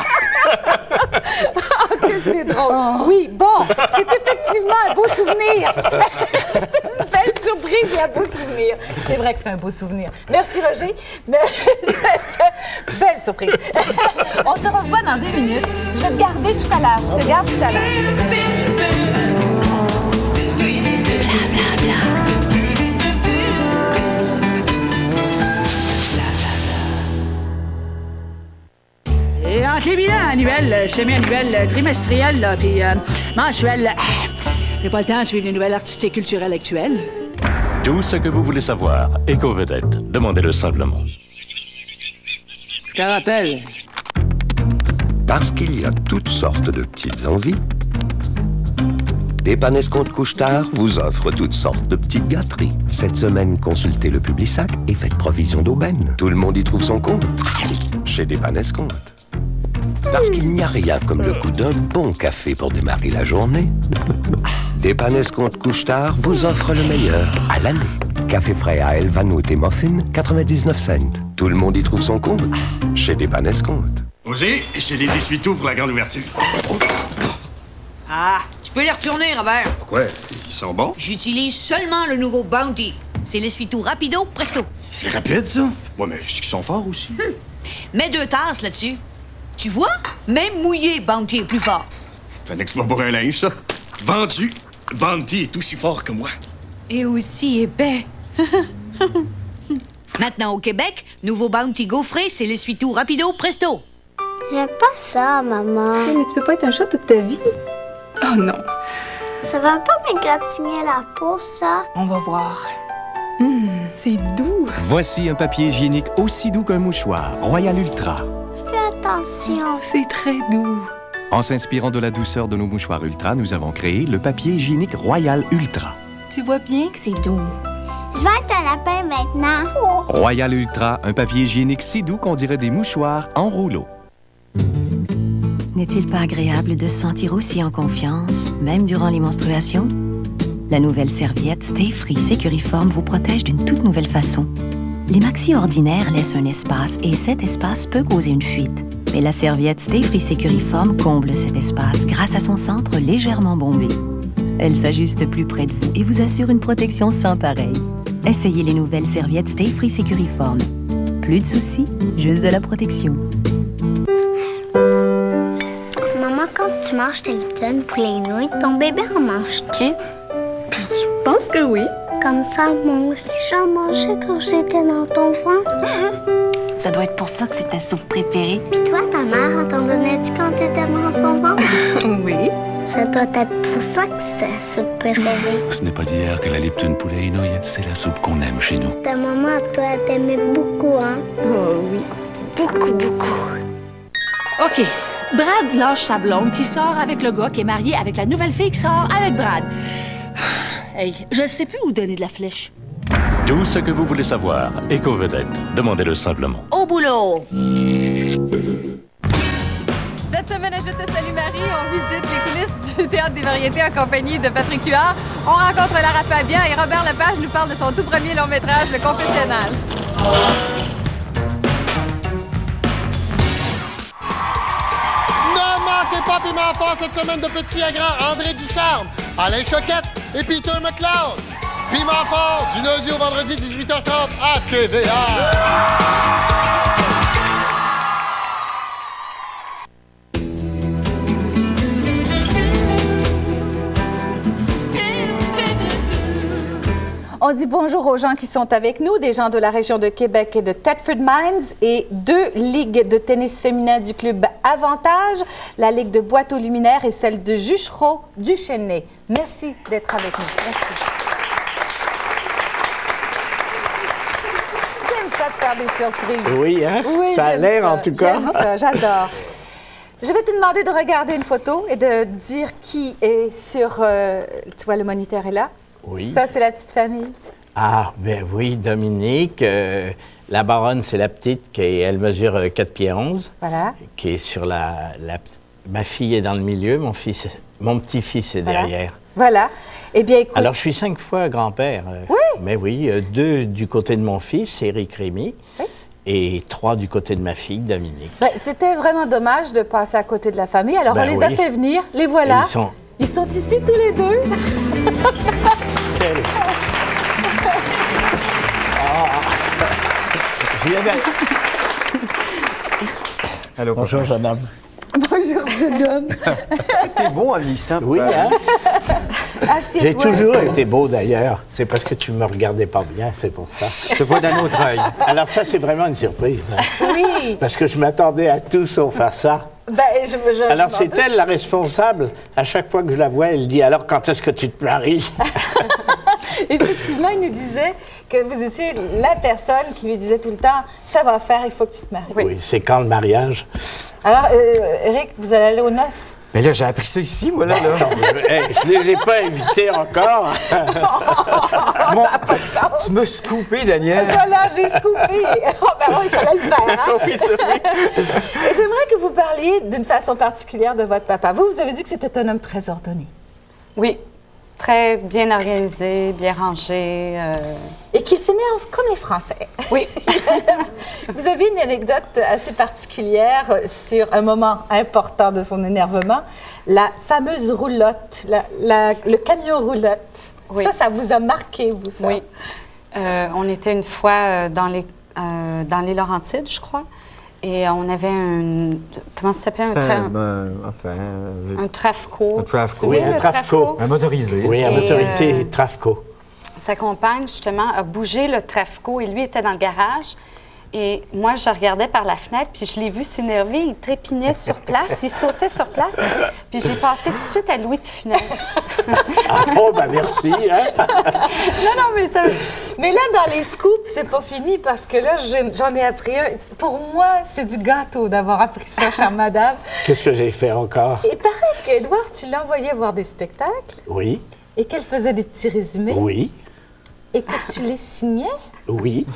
Que c'est drôle. Oui, bon, c'est effectivement un beau souvenir. Une belle surprise et un beau souvenir. C'est vrai que c'est un beau souvenir. Merci, Roger. Belle surprise. On te revoit dans 2 minutes. Je vais te garder tout à l'heure. Je te garde tout à l'heure. Et entre les bilans annuels, semi-annuels, trimestriels, là, puis mensuels, j'ai pas le temps de suivre les nouvelles artistiques et culturelles actuelles. Tout ce que vous voulez savoir, Éco-Vedette, demandez-le simplement. Je te rappelle, Parce qu'il y a toutes sortes de petites envies, Dépanne-Escompte Couche-Tard vous offre toutes sortes de petites gâteries. Cette semaine, consultez le Publisac et faites provision d'aubaine. Tout le monde y trouve son compte. Chez Dépanne-Escompte. Parce qu'il n'y a rien comme le goût d'un bon café pour démarrer la journée. Dépanne-Escompte Couche-Tard vous offre le meilleur à l'année. Café frais à Elvanout et Muffin, 99 cents. Tout le monde y trouve son compte. Chez Dépanne-Escompte. Osez, j'ai les essuie-tout pour la grande ouverture. Ah, tu peux les retourner, Robert. Pourquoi? Ils sont bons? J'utilise seulement le nouveau Bounty. C'est l'essuie-tout rapido, presto. C'est rapide, ça? Ouais, mais ils sont forts aussi. Mets 2 tasses là-dessus. Tu vois? Même mouillé, Bounty est plus fort. C'est un exploit pour un linge, ça. Vendu, Bounty est aussi fort que moi. Et aussi épais. Maintenant, au Québec, nouveau Bounty gaufré, c'est l'essuie-tout rapido, presto. J'aime pas ça, maman. Mais tu peux pas être un chat toute ta vie. Oh non. Ça va pas m'égratigner la peau, ça? On va voir. C'est doux. Voici un papier hygiénique aussi doux qu'un mouchoir, Royal Ultra. Fais attention. C'est très doux. En s'inspirant de la douceur de nos mouchoirs Ultra, nous avons créé le papier hygiénique Royal Ultra. Tu vois bien que c'est doux. Je vais être un lapin maintenant. Royal Ultra, un papier hygiénique si doux qu'on dirait des mouchoirs en rouleau. N'est-il pas agréable de se sentir aussi en confiance, même durant les menstruations? La nouvelle serviette Stay Free Securiform vous protège d'une toute nouvelle façon. Les maxis ordinaires laissent un espace et cet espace peut causer une fuite. Mais la serviette Stay Free Securiform comble cet espace grâce à son centre légèrement bombé. Elle s'ajuste plus près de vous et vous assure une protection sans pareil. Essayez les nouvelles serviettes Stay Free Securiform. Plus de soucis, juste de la protection. Maman, quand tu manges tes Lipton poulet nouilles, ton bébé en mange-tu? Je pense que oui. Comme ça, moi aussi, j'en mangeais quand j'étais dans ton ventre. Ça doit être pour ça que c'est ta soupe préférée. Puis toi, ta mère, elle t'en donnait-tu quand t'étais dans son ventre? Oui. Ça doit être pour ça que c'est ta soupe préférée. Ce n'est pas d'hier que la Lipton poulet et nouilles, c'est la soupe qu'on aime chez nous. Ta maman, toi, elle t'aimait beaucoup, hein? Oh oui. Beaucoup, beaucoup. OK. Brad lâche sa blonde qui sort avec le gars qui est marié avec la nouvelle fille qui sort avec Brad. Hey, je sais plus où donner de la flèche. Tout ce que vous voulez savoir, Éco-Vedette, demandez-le simplement. Au boulot! Cette semaine à Je te salue Marie, on visite les coulisses du Théâtre des Variétés en compagnie de Patrick Huard. On rencontre Lara Fabian et Robert Lepage nous parle de son tout premier long-métrage, Le Confessionnal. Ne manquez pas Piment Fort cette semaine de Petit à Grand, André Ducharme, Alain Choquette et Peter McLeod. Piment Fort, du lundi au vendredi, 18h30 à TVA. On dit bonjour aux gens qui sont avec nous, des gens de la région de Québec et de Thetford Mines et 2 ligues de tennis féminin du club Avantage, la Ligue de Boîteau-Luminaire et celle de Juchereau du Chênay. Merci d'être avec nous. Merci. J'aime ça de faire des surprises. Oui, hein? Oui, ça a j'aime l'air, ça. en tout cas. J'aime ça, j'adore. Je vais te demander de regarder une photo et de dire qui est sur... tu vois, le moniteur est là. Oui. Ça, c'est la petite famille. Ah, ben oui, Dominique. La baronne, c'est la petite, elle mesure 4 pieds 11. Voilà. Qui est sur ma fille est dans le milieu, mon petit-fils est derrière. Voilà. Eh bien, écoute... Alors, je suis 5 fois grand-père. Oui. Mais oui, 2 du côté de mon fils, Éric Rémy, et 3 du côté de ma fille, Dominique. Ben, c'était vraiment dommage de passer à côté de la famille. Alors, Ben on les a fait venir. Les voilà. Ils sont ici tous les 2. Allô, bonjour, jeune homme. Bonjour, jeune homme. T'es beau, Alice. Hein? Oui, hein? Assieds-toi. J'ai toujours été beau, d'ailleurs. C'est parce que tu me regardais pas bien, c'est pour ça. Je te vois d'un autre œil. Alors ça, c'est vraiment une surprise. Hein? Oui. Parce que je m'attendais à tout sauf à ça. Ben, alors, c'est elle la responsable. À chaque fois que je la vois, elle dit « Alors, quand est-ce que tu te maries ?» Effectivement, il nous disait que vous étiez la personne qui lui disait tout le temps « Ça va faire, il faut que tu te maries. » Oui, c'est quand le mariage? Alors, Éric, vous allez aller aux noces? Mais là, j'ai appris ça ici, moi, là. Hey, je les ai pas invités encore. Tu m'as scoopé, Daniel. Voilà, j'ai scoopé. Oh, ben oui, il fallait le faire. Hein? Oui, c'est vrai. Et j'aimerais que vous parliez d'une façon particulière de votre papa. Vous avez dit que c'était un homme très ordonné. Oui, très bien organisé, bien rangé. Et qui s'énerve comme les Français. Oui. Vous avez une anecdote assez particulière sur un moment important de son énervement, la fameuse roulotte, le camion roulotte. Oui. Ça vous a marqué, vous, ça? Oui. On était une fois dans les Laurentides, je crois, et on avait comment ça s'appelle? Un Trafco. Un Trafco. Oui, un Trafco. Un motorisé. Oui, un motorité Trafco. Sa compagne, justement, a bougé le Trafco et lui était dans le garage. Et moi, je regardais par la fenêtre, puis je l'ai vu s'énerver. Il trépignait sur place, il sautait sur place. Puis j'ai passé tout de suite à Louis de Funès. Ah bon, ben merci, hein? Non, mais ça... Mais là, dans les scoops, c'est pas fini parce que là, j'en ai appris un. Pour moi, c'est du gâteau d'avoir appris ça, chère madame. Qu'est-ce que j'ai fait encore? Il paraît qu'Édouard, tu l'envoyais voir des spectacles. Oui. Et qu'elle faisait des petits résumés. Oui. Et que tu les signais. Oui.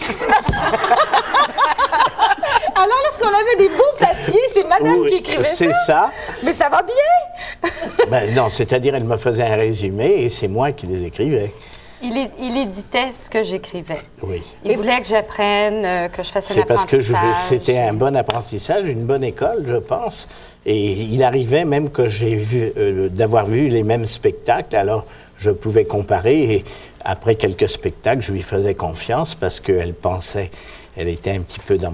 Alors, lorsqu'on avait des beaux papiers, c'est madame qui écrivait ça. C'est ça. Mais ça va bien! Ben non, c'est-à-dire, elle me faisait un résumé et c'est moi qui les écrivais. Il éditait ce que j'écrivais. Oui. Il voulait que j'apprenne, que je fasse un C'est parce que apprentissage. c'était un bon apprentissage, une bonne école, je pense. Et il arrivait même que j'ai vu, d'avoir vu les mêmes spectacles, alors je pouvais comparer. Et après quelques spectacles, je lui faisais confiance parce qu'elle pensait, elle était un petit peu dans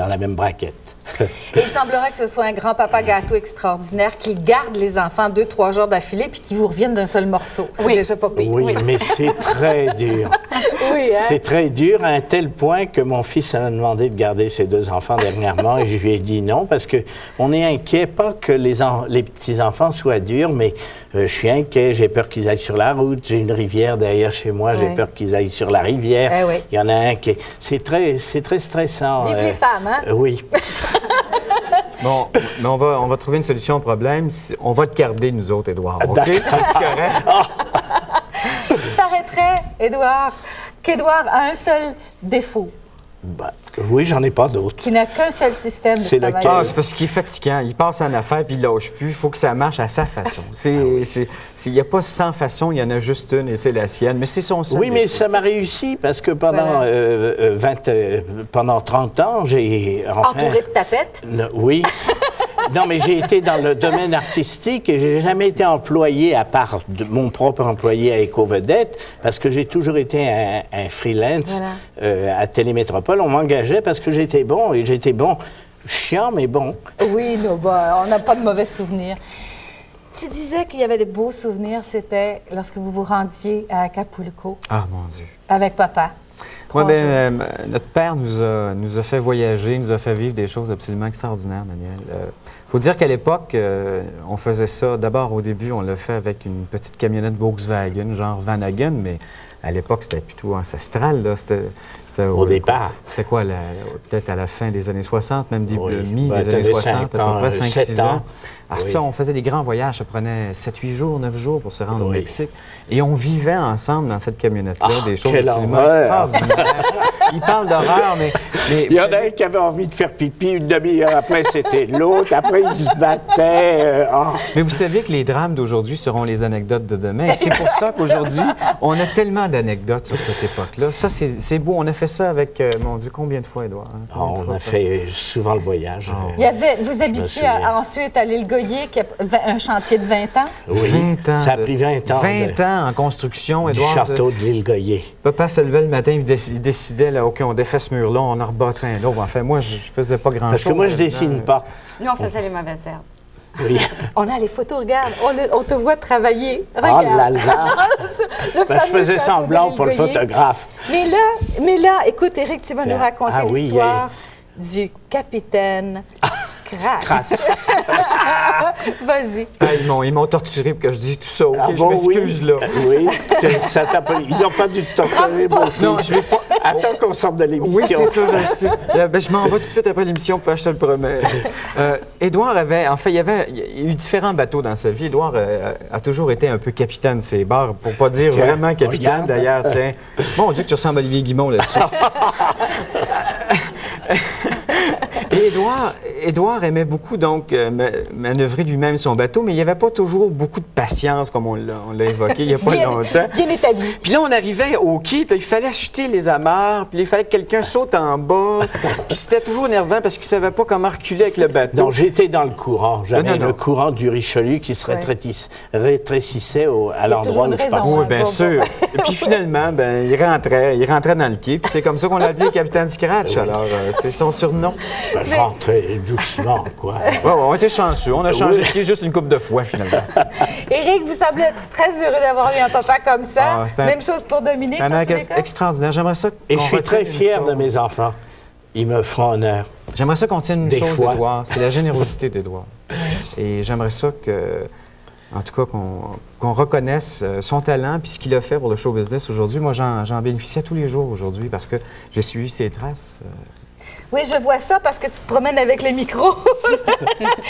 la même braquette. Et il semblerait que ce soit un grand-papa gâteau extraordinaire qui garde les enfants 2-3 jours d'affilée puis qui vous reviennent d'un seul morceau. C'est déjà pas pire. Oui, mais c'est très dur. Oui, hein? C'est très dur à un tel point que mon fils m'a demandé de garder ses 2 enfants dernièrement et je lui ai dit non parce qu'on est inquiet, pas que les petits-enfants soient durs, mais je suis inquiet, j'ai peur qu'ils aillent sur la route, j'ai une rivière derrière chez moi, j'ai peur qu'ils aillent sur la rivière. Eh oui. Il y en a un qui c'est très stressant. Vive les femmes, hein? Oui. Bon, mais on va trouver une solution au problème. On va te garder, nous autres, Édouard. OK? D'accord. C'est correct? Il paraîtrait, Édouard, qu'Édouard a un seul défaut. Ben, oui, j'en ai pas d'autres. Qui n'a qu'un seul système de C'est travail. Ah, c'est parce qu'il est fatigant. Il passe en affaires puis il lâche plus. Il faut que ça marche à sa façon. Il n'y a pas 100 façons, il y en a juste une et c'est la sienne. Mais c'est son seul. Oui, mais ça m'a réussi parce que pendant 30 ans, j'ai... Entouré de tapettes? Oui. Non, mais j'ai été dans le domaine artistique et j'ai jamais été employé, à part mon propre employé à Éco-Vedette, parce que j'ai toujours été un freelance à Télémétropole. On m'engageait parce que j'étais bon, et j'étais bon, chiant, mais bon. Oui, on n'a pas de mauvais souvenirs. Tu disais qu'il y avait des beaux souvenirs, c'était lorsque vous vous rendiez à Acapulco. Ah, mon Dieu. Avec papa. Oui, bien, notre père nous a fait voyager, nous a fait vivre des choses absolument extraordinaires, Daniel. Il faut dire qu'à l'époque, on faisait ça. D'abord, au début, on l'a fait avec une petite camionnette Volkswagen, genre Vanagon, mais à l'époque, c'était plutôt ancestral. Là. C'était au départ. C'était quoi, peut-être à la fin des années 60, même début des Ben, années 60, à peu près 5-6 ans. Alors ça, on faisait des grands voyages, ça prenait 7-8 jours, 9 jours pour se rendre au Mexique. Et on vivait ensemble dans cette camionnette-là, des choses absolument extraordinaires. Il parle d'horreur, mais il y en a un qui avait envie de faire pipi une demi-heure après, c'était l'autre. Après, il se battait. Mais vous savez que les drames d'aujourd'hui seront les anecdotes de demain. Et c'est pour ça qu'aujourd'hui, on a tellement d'anecdotes sur cette époque-là. Ça, c'est beau. On a fait ça avec, mon Dieu, combien de fois, Édouard? Hein? On a fait souvent le voyage. Vous habitiez ensuite à l'île Goyer, qui a un chantier de 20 ans? Oui, 20 ans, ça a pris 20 ans. 20 ans en construction, Édouard. Du château de l'île Goyer. Papa se levait le matin, il décidait, là, OK, on défait ce mur-là, on en rebâtit un autre. Enfin, moi, je faisais pas grand-chose. Parce que moi, je dessine pas. Nous, on faisait les mauvaises herbes. Oui. On a les photos, regarde. On te voit travailler. Regarde. Oh là là! Je faisais semblant pour le photographe. Mais là, écoute, Éric, tu vas nous raconter l'histoire du capitaine Scratch. Vas-y. Ils m'ont torturé pour que je dise tout ça. OK, je m'excuse, là. Oui, ils n'ont pas dû te torturer. Non, je vais pas... Attends qu'on sorte de l'émission. Oui, c'est ça, je sais. Je m'en vais tout de suite après l'émission, je te le promets. Édouard avait, en fait, il y a eu différents bateaux dans sa vie. Édouard a toujours été un peu capitaine de ses bars, pour pas dire vraiment capitaine, d'ailleurs. Tiens. Mon Dieu, que tu ressembles à Olivier Guimond là-dessus. Et Édouard aimait beaucoup, donc, manœuvrer lui-même son bateau, mais il n'y avait pas toujours beaucoup de patience, comme on l'a évoqué il n'y a pas longtemps. Bien établi. Puis là, on arrivait au quai, puis il fallait acheter les amarres, puis il fallait que quelqu'un saute en bas. Puis c'était toujours énervant parce qu'il ne savait pas comment reculer avec le bateau. Non, j'étais dans le courant. J'avais le courant du Richelieu qui se rétrécissait à l'endroit où je passais. Oui, bien sûr. Et puis finalement, il rentrait dans le quai, puis c'est comme ça qu'on l'a appelé le capitaine Scratch. Alors, c'est son surnom. Je rentrais doucement, quoi. Ouais, on était chanceux. On a changé de quai juste une couple de fois, finalement. Éric, vous semblez être très heureux d'avoir eu un papa comme ça. Même chose pour Dominique. Un extraordinaire. J'aimerais ça. Et je suis très fier de mes enfants. Ils me font honneur. J'aimerais ça qu'on tienne une chose d'Édouard. C'est la générosité d'Édouard. Et j'aimerais ça que, en tout cas, qu'on reconnaisse son talent puis ce qu'il a fait pour le show business aujourd'hui. Moi, j'en bénéficie tous les jours aujourd'hui parce que j'ai suivi ses traces. Oui, je vois ça parce que tu te promènes avec le micro.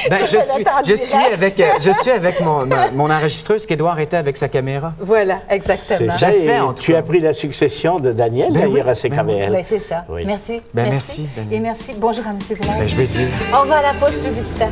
Je suis avec mon enregistreuse qu'Édouard était avec sa caméra. Voilà, exactement. Tu as pris la succession de Daniel d'ailleurs à CKVL. Oui, c'est ça. Oui. Merci. Merci. Et merci. Bonjour à M. Boulard. Je vais dire. On va à la pause publicitaire.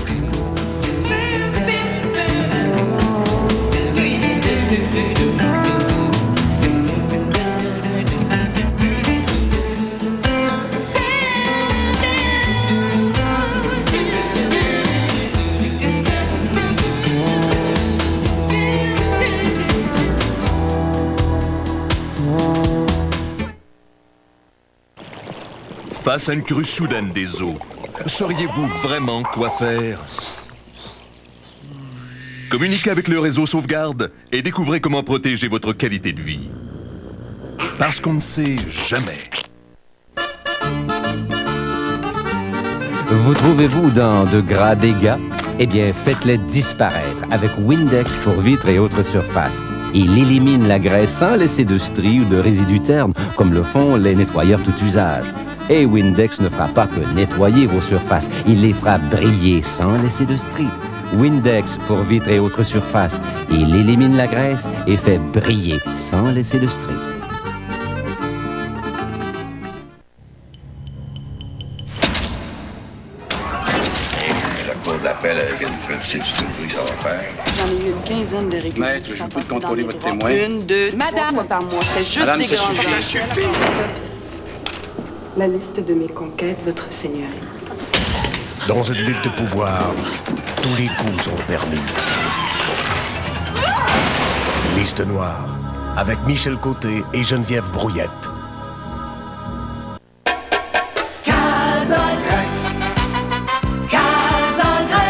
Face à une crue soudaine des eaux, sauriez-vous vraiment quoi faire? Communiquez avec le réseau Sauvegarde et découvrez comment protéger votre qualité de vie. Parce qu'on ne sait jamais. Vous trouvez-vous dans de gras dégâts? Eh bien, faites-les disparaître avec Windex pour vitres et autres surfaces. Il élimine la graisse sans laisser de stries ou de résidus ternes, comme le font les nettoyeurs tout usage. Et Windex ne fera pas que nettoyer vos surfaces, il les fera briller sans laisser de stries. Windex pour vitres et autres surfaces. Il élimine la graisse et fait briller sans laisser de stries. La cour d'appel avec une petite studerie, ça va faire. J'en ai eu une quinzaine de réguliers. Maître, je vous prie de contrôler votre témoin. Une, deux, trois fois par mois. C'est juste Madame, des grands ça suffit. La liste de mes conquêtes, votre seigneurie. Dans une lutte de pouvoir, tous les coups sont permis. Liste noire, avec Michel Côté et Geneviève Brouillette.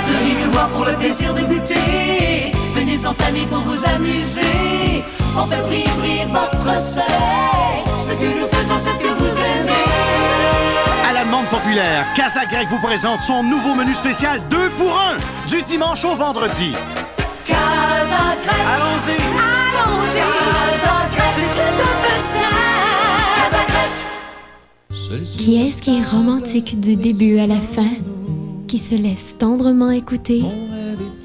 Venez nous voir pour le plaisir de goûter. Venez en famille pour vous amuser. On fait briller votre soleil. Ce que nous faisons, c'est ce que vous aimez. À la demande populaire, Casa Grecque vous présente son nouveau menu spécial 2 pour 1 du dimanche au vendredi. Casa Grecque. Allons-y. Allons-y. Casa Grecque. C'est une Casa Grecque. Qui est-ce qui est romantique du début à la fin? Qui se laisse tendrement écouter?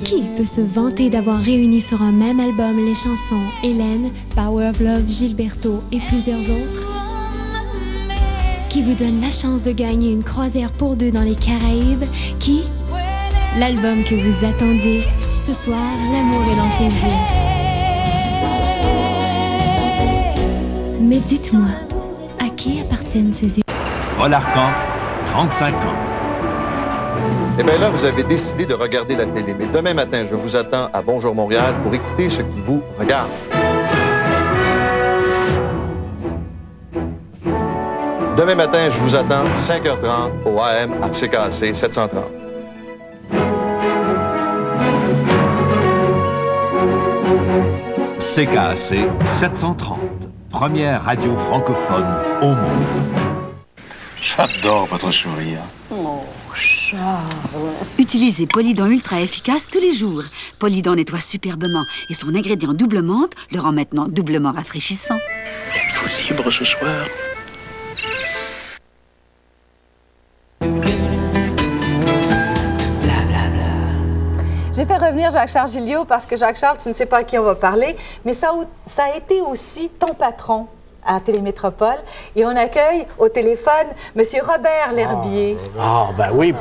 Qui peut se vanter d'avoir réuni sur un même album les chansons Hélène, Power of Love, Gilberto et plusieurs autres? Qui vous donne la chance de gagner une croisière pour 2 dans les Caraïbes? Qui? L'album que vous attendiez. Ce soir, l'amour est dans tes yeux. Mais dites-moi, à qui appartiennent ces yeux? Paul Arcand, 35 ans. Eh bien là, vous avez décidé de regarder la télé. Mais demain matin, je vous attends à Bonjour Montréal pour écouter ce qui vous regarde. Demain matin, je vous attends 5h30 au AM à CKAC 730. CKAC 730, première radio francophone au monde. J'adore votre sourire. Oh, Charles. Utilisez Polydent Ultra efficace tous les jours. Polydent nettoie superbement et son ingrédient double menthe le rend maintenant doublement rafraîchissant. Êtes-vous libre ce soir? J'ai fait revenir Jacques-Charles Gilliot parce que Jacques-Charles, tu ne sais pas à qui on va parler, mais ça a été aussi ton patron à Télémétropole. Et on accueille au téléphone M. Robert L'Herbier. Ah, ben oui.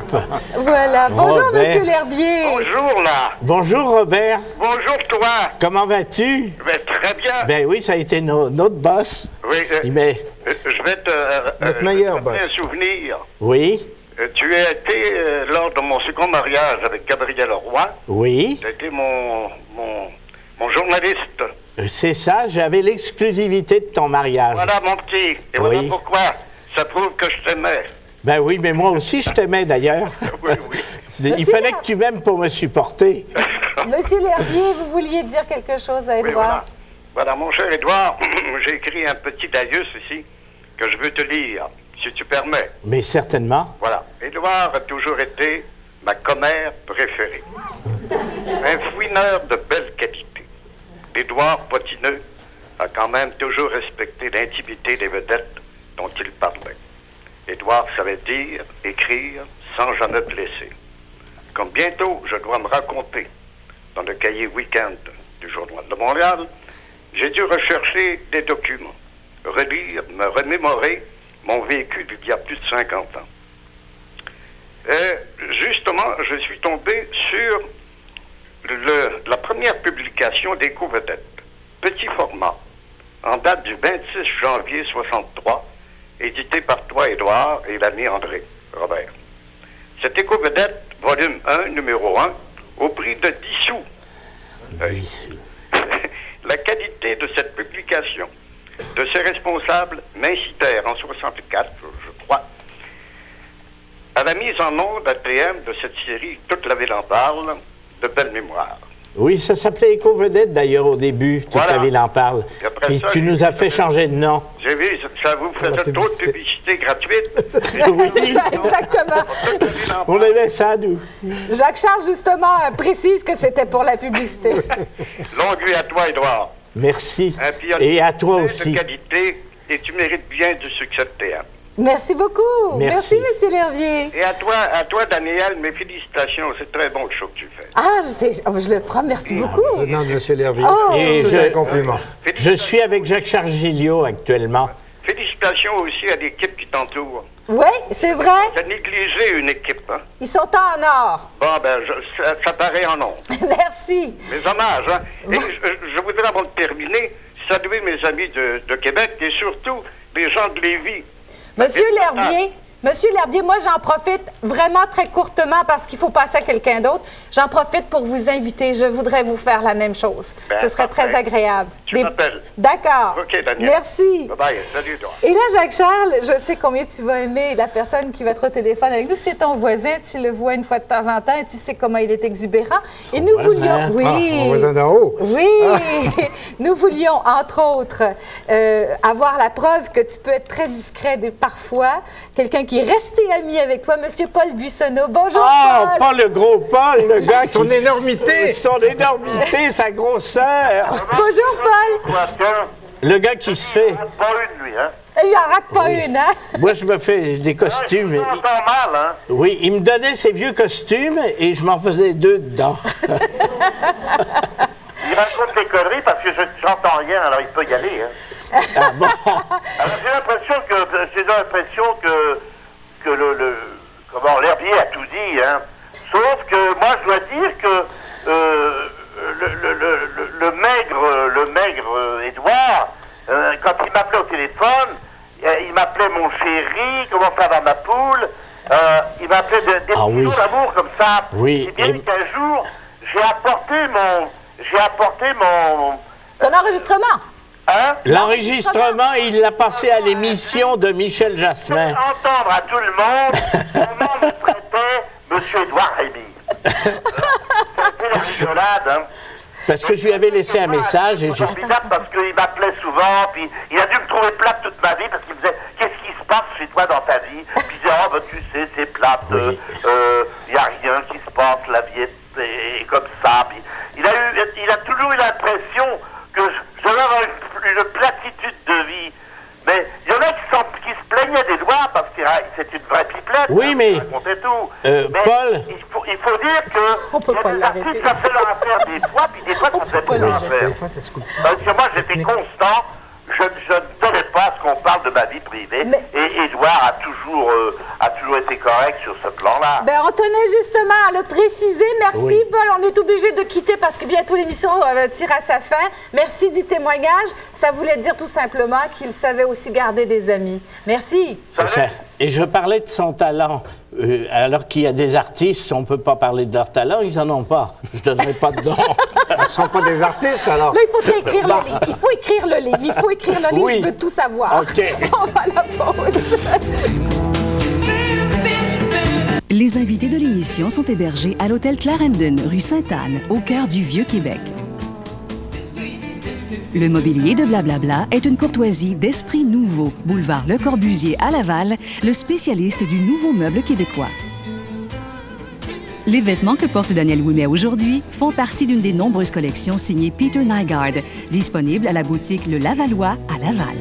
Voilà. Bonjour, Robert. M. L'Herbier. Bonjour, là. Bonjour, Robert. Bonjour, toi. Comment vas-tu? Ben, très bien. Ben oui, ça a été notre boss. Oui, Je vais te meilleur rappeler un souvenir. Oui. Tu as été, lors de mon second mariage avec Gabriel Roy, Oui. tu as été mon journaliste. C'est ça, j'avais l'exclusivité de ton mariage. Voilà, mon petit. Et voilà pourquoi. Ça prouve que je t'aimais. Ben oui, mais moi aussi, je t'aimais d'ailleurs. Il fallait que tu m'aimes pour me supporter. Monsieur L'Herbier, vous vouliez dire quelque chose à Édouard? Voilà, mon cher Édouard, j'ai écrit un petit laïus ici que je veux te lire, si tu permets. Mais certainement. Voilà. Édouard a toujours été ma commère préférée. Un fouineur de belle qualité. Édouard Potineux a quand même toujours respecté l'intimité des vedettes dont il parlait. Édouard savait dire, écrire, sans jamais blesser. Comme bientôt je dois me raconter dans le cahier Week-end du Journal de Montréal, j'ai dû rechercher des documents, relire, me remémorer mon vécu d'il y a plus de 50 ans. Justement, je suis tombé sur la première publication d'Éco-Vedette, petit format, en date du 26 janvier 63, édité par toi, Édouard, et l'ami André Robert. C'est Éco-Vedette, volume 1, numéro 1, au prix de 10 sous. 10 sous. La qualité de cette publication, de ses responsables, m'incitèrent en 64, je crois, à la mise en onde ATM de cette série Toute la ville en parle, de belle mémoire. Oui, ça s'appelait Éco-Vedette d'ailleurs au début, toute la ville en parle. Puis ça, tu nous as fait changer de nom. J'ai vu, ça vous faisait trop de publicité gratuite. Oui. C'est ça, exactement. On aimait ça, nous. Jacques-Charles, justement, précise que c'était pour la publicité. Longue vie à toi, Édouard. Merci. Un Et à toi aussi. de qualité, et tu mérites bien du succès de théâtre. Merci beaucoup. Merci. Monsieur L'Herbier. Et à toi, Daniel, mes félicitations. C'est très bon le show que tu fais. Ah, je le prends. Merci beaucoup. Non, M. L'Herbier. Oh. Et C'est un compliment. je suis avec Jacques-Charles Gilliot actuellement. Félicitations aussi à l'équipe qui t'entoure. Oui, c'est vrai. T'as négligé une équipe, hein? Ils sont en or. Bon, ben, ça paraît en nom. Merci. Mes hommages, hein? Et je voudrais, avant de terminer, saluer mes amis de Québec et surtout les gens de Lévis. Monsieur L'Herbier, moi, j'en profite vraiment très courtement parce qu'il faut passer à quelqu'un d'autre. J'en profite pour vous inviter. Je voudrais vous faire la même chose. Ce serait très agréable. Tu m'appelles. D'accord. OK, Daniel. Merci. Bye-bye. Salut, toi. Et là, Jacques-Charles, je sais combien tu vas aimer la personne qui va être au téléphone avec nous. C'est ton voisin. Tu le vois une fois de temps en temps et tu sais comment il est exubérant. Et nous voulions... Oui. Mon voisin d'en haut. Oui. Nous voulions, entre autres, avoir la preuve que tu peux être très discret parfois. Quelqu'un qui est resté ami avec toi, M. Paul Buissonneau. Bonjour, Ah, Paul. pas le gros Paul, le gars qui... Son énormité. Son énormité, sa grosseur. Bonjour, Paul. Le gars qui se fait... Pas une, lui, hein? Il en rate pas une, hein? Moi, je me fais des costumes. Tu m'entends mal, hein? Oui, il me donnait ses vieux costumes et je m'en faisais 2 dedans. Il raconte des conneries parce que je n'entends rien, alors il peut y aller, hein? Ah bon? Alors, j'ai l'impression que L'Herbier a tout dit, hein. Sauf que moi, je dois dire que le maigre Édouard, quand il m'appelait au téléphone, il m'appelait mon chéri, comment ça va ma poule, il m'appelait des petits mots d'amour comme ça. Oui. Et bien qu'un jour, j'ai apporté mon... Ton enregistrement? Hein? L'enregistrement, il l'a passé à l'émission de Michel Jasmin. Entendre à tout le monde comment me traitait M. Édouard Rémy. C'était la rigolade, hein. Parce que je lui avais laissé un message et je... Formidable parce qu'il m'appelait souvent, puis il a dû me trouver plate toute ma vie parce qu'il me disait « Qu'est-ce qui se passe chez toi dans ta vie? » Puis il disait « Oh, ben tu sais, c'est plate, il n'y a rien qui se passe, la vie est comme ça. » Puis il a toujours eu l'impression que j'avais une platitude de vie. Mais il y en a qui se plaignaient des doigts parce que c'est une vraie pipelette. Oui, mais... Racontait tout. Paul... il faut dire que les artistes, ça fait leur affaire des fois, puis des fois, ça fait pas leur affaire. Parce que moi, j'étais constant. Je ne tenais pas à ce qu'on parle de ma vie privée. Et Édouard a toujours été correct sur ce plan-là. Ben, on tenait justement à le préciser. Merci, oui. Paul. On est obligé de quitter parce que bientôt l'émission tire à sa fin. Merci du témoignage. Ça voulait dire tout simplement qu'il savait aussi garder des amis. Merci. Et je parlais de son talent. Alors qu'il y a des artistes, on ne peut pas parler de leur talent, ils n'en ont pas. Je ne donnerai pas de nom. Ils ne sont pas des artistes, alors. Là, il faut écrire le livre. Il faut écrire le livre. Il faut écrire le livre. Oui. Je veux tout savoir. OK. On va à la pause. Les invités de l'émission sont hébergés à l'hôtel Clarendon, rue Sainte-Anne, au cœur du Vieux-Québec. Le mobilier de Blablabla est une courtoisie d'Esprit Nouveau, boulevard Le Corbusier à Laval, le spécialiste du nouveau meuble québécois. Les vêtements que porte Daniel Ouimet aujourd'hui font partie d'une des nombreuses collections signées Peter Nygaard, disponibles à la boutique Le Lavallois à Laval.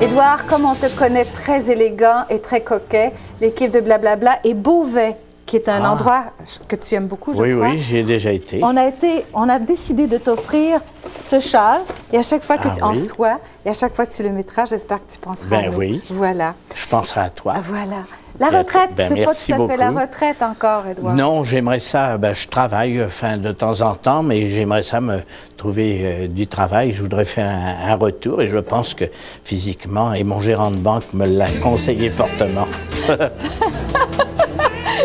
Édouard, comme on te connaît très élégant et très coquet, l'équipe de Blablabla et Beauvais, qui est un endroit que tu aimes beaucoup, je crois. Oui, j'y ai déjà été. On a décidé de t'offrir ce châle, et à chaque fois que en soie, et à chaque fois que tu le mettras, j'espère que tu penseras à nous. Oui. Voilà. Je penserai à toi. Voilà. La retraite, c'est pas tout à fait la retraite encore, Édouard. Non, j'aimerais ça. Je travaille de temps en temps, mais j'aimerais ça me trouver du travail. Je voudrais faire un retour et je pense que physiquement, et mon gérant de banque me l'a conseillé fortement.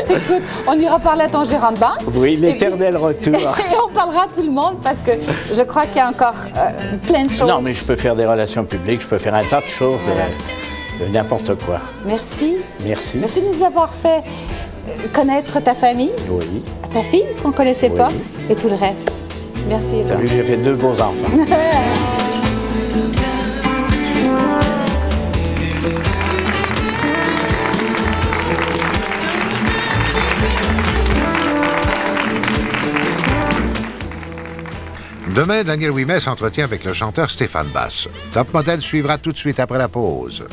Écoute, on ira parler à ton gérant de banque. Oui, l'éternel retour. Et on parlera à tout le monde parce que je crois qu'il y a encore plein de choses. Non, mais je peux faire des relations publiques, je peux faire un tas de choses. Voilà. N'importe quoi. Merci. Merci. Merci de nous avoir fait connaître ta famille. Oui. Ta fille qu'on ne connaissait pas et tout le reste. Merci. T'as vu, j'ai fait 2 beaux enfants. Demain, Daniel Ouimet s'entretient avec le chanteur Stéphane Basse. Top Model suivra tout de suite après la pause.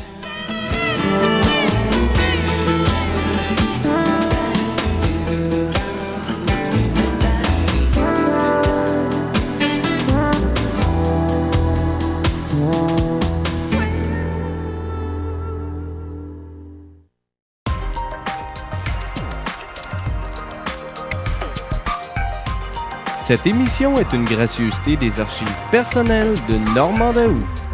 Cette émission est une gracieuseté des archives personnelles de Normand Daoust.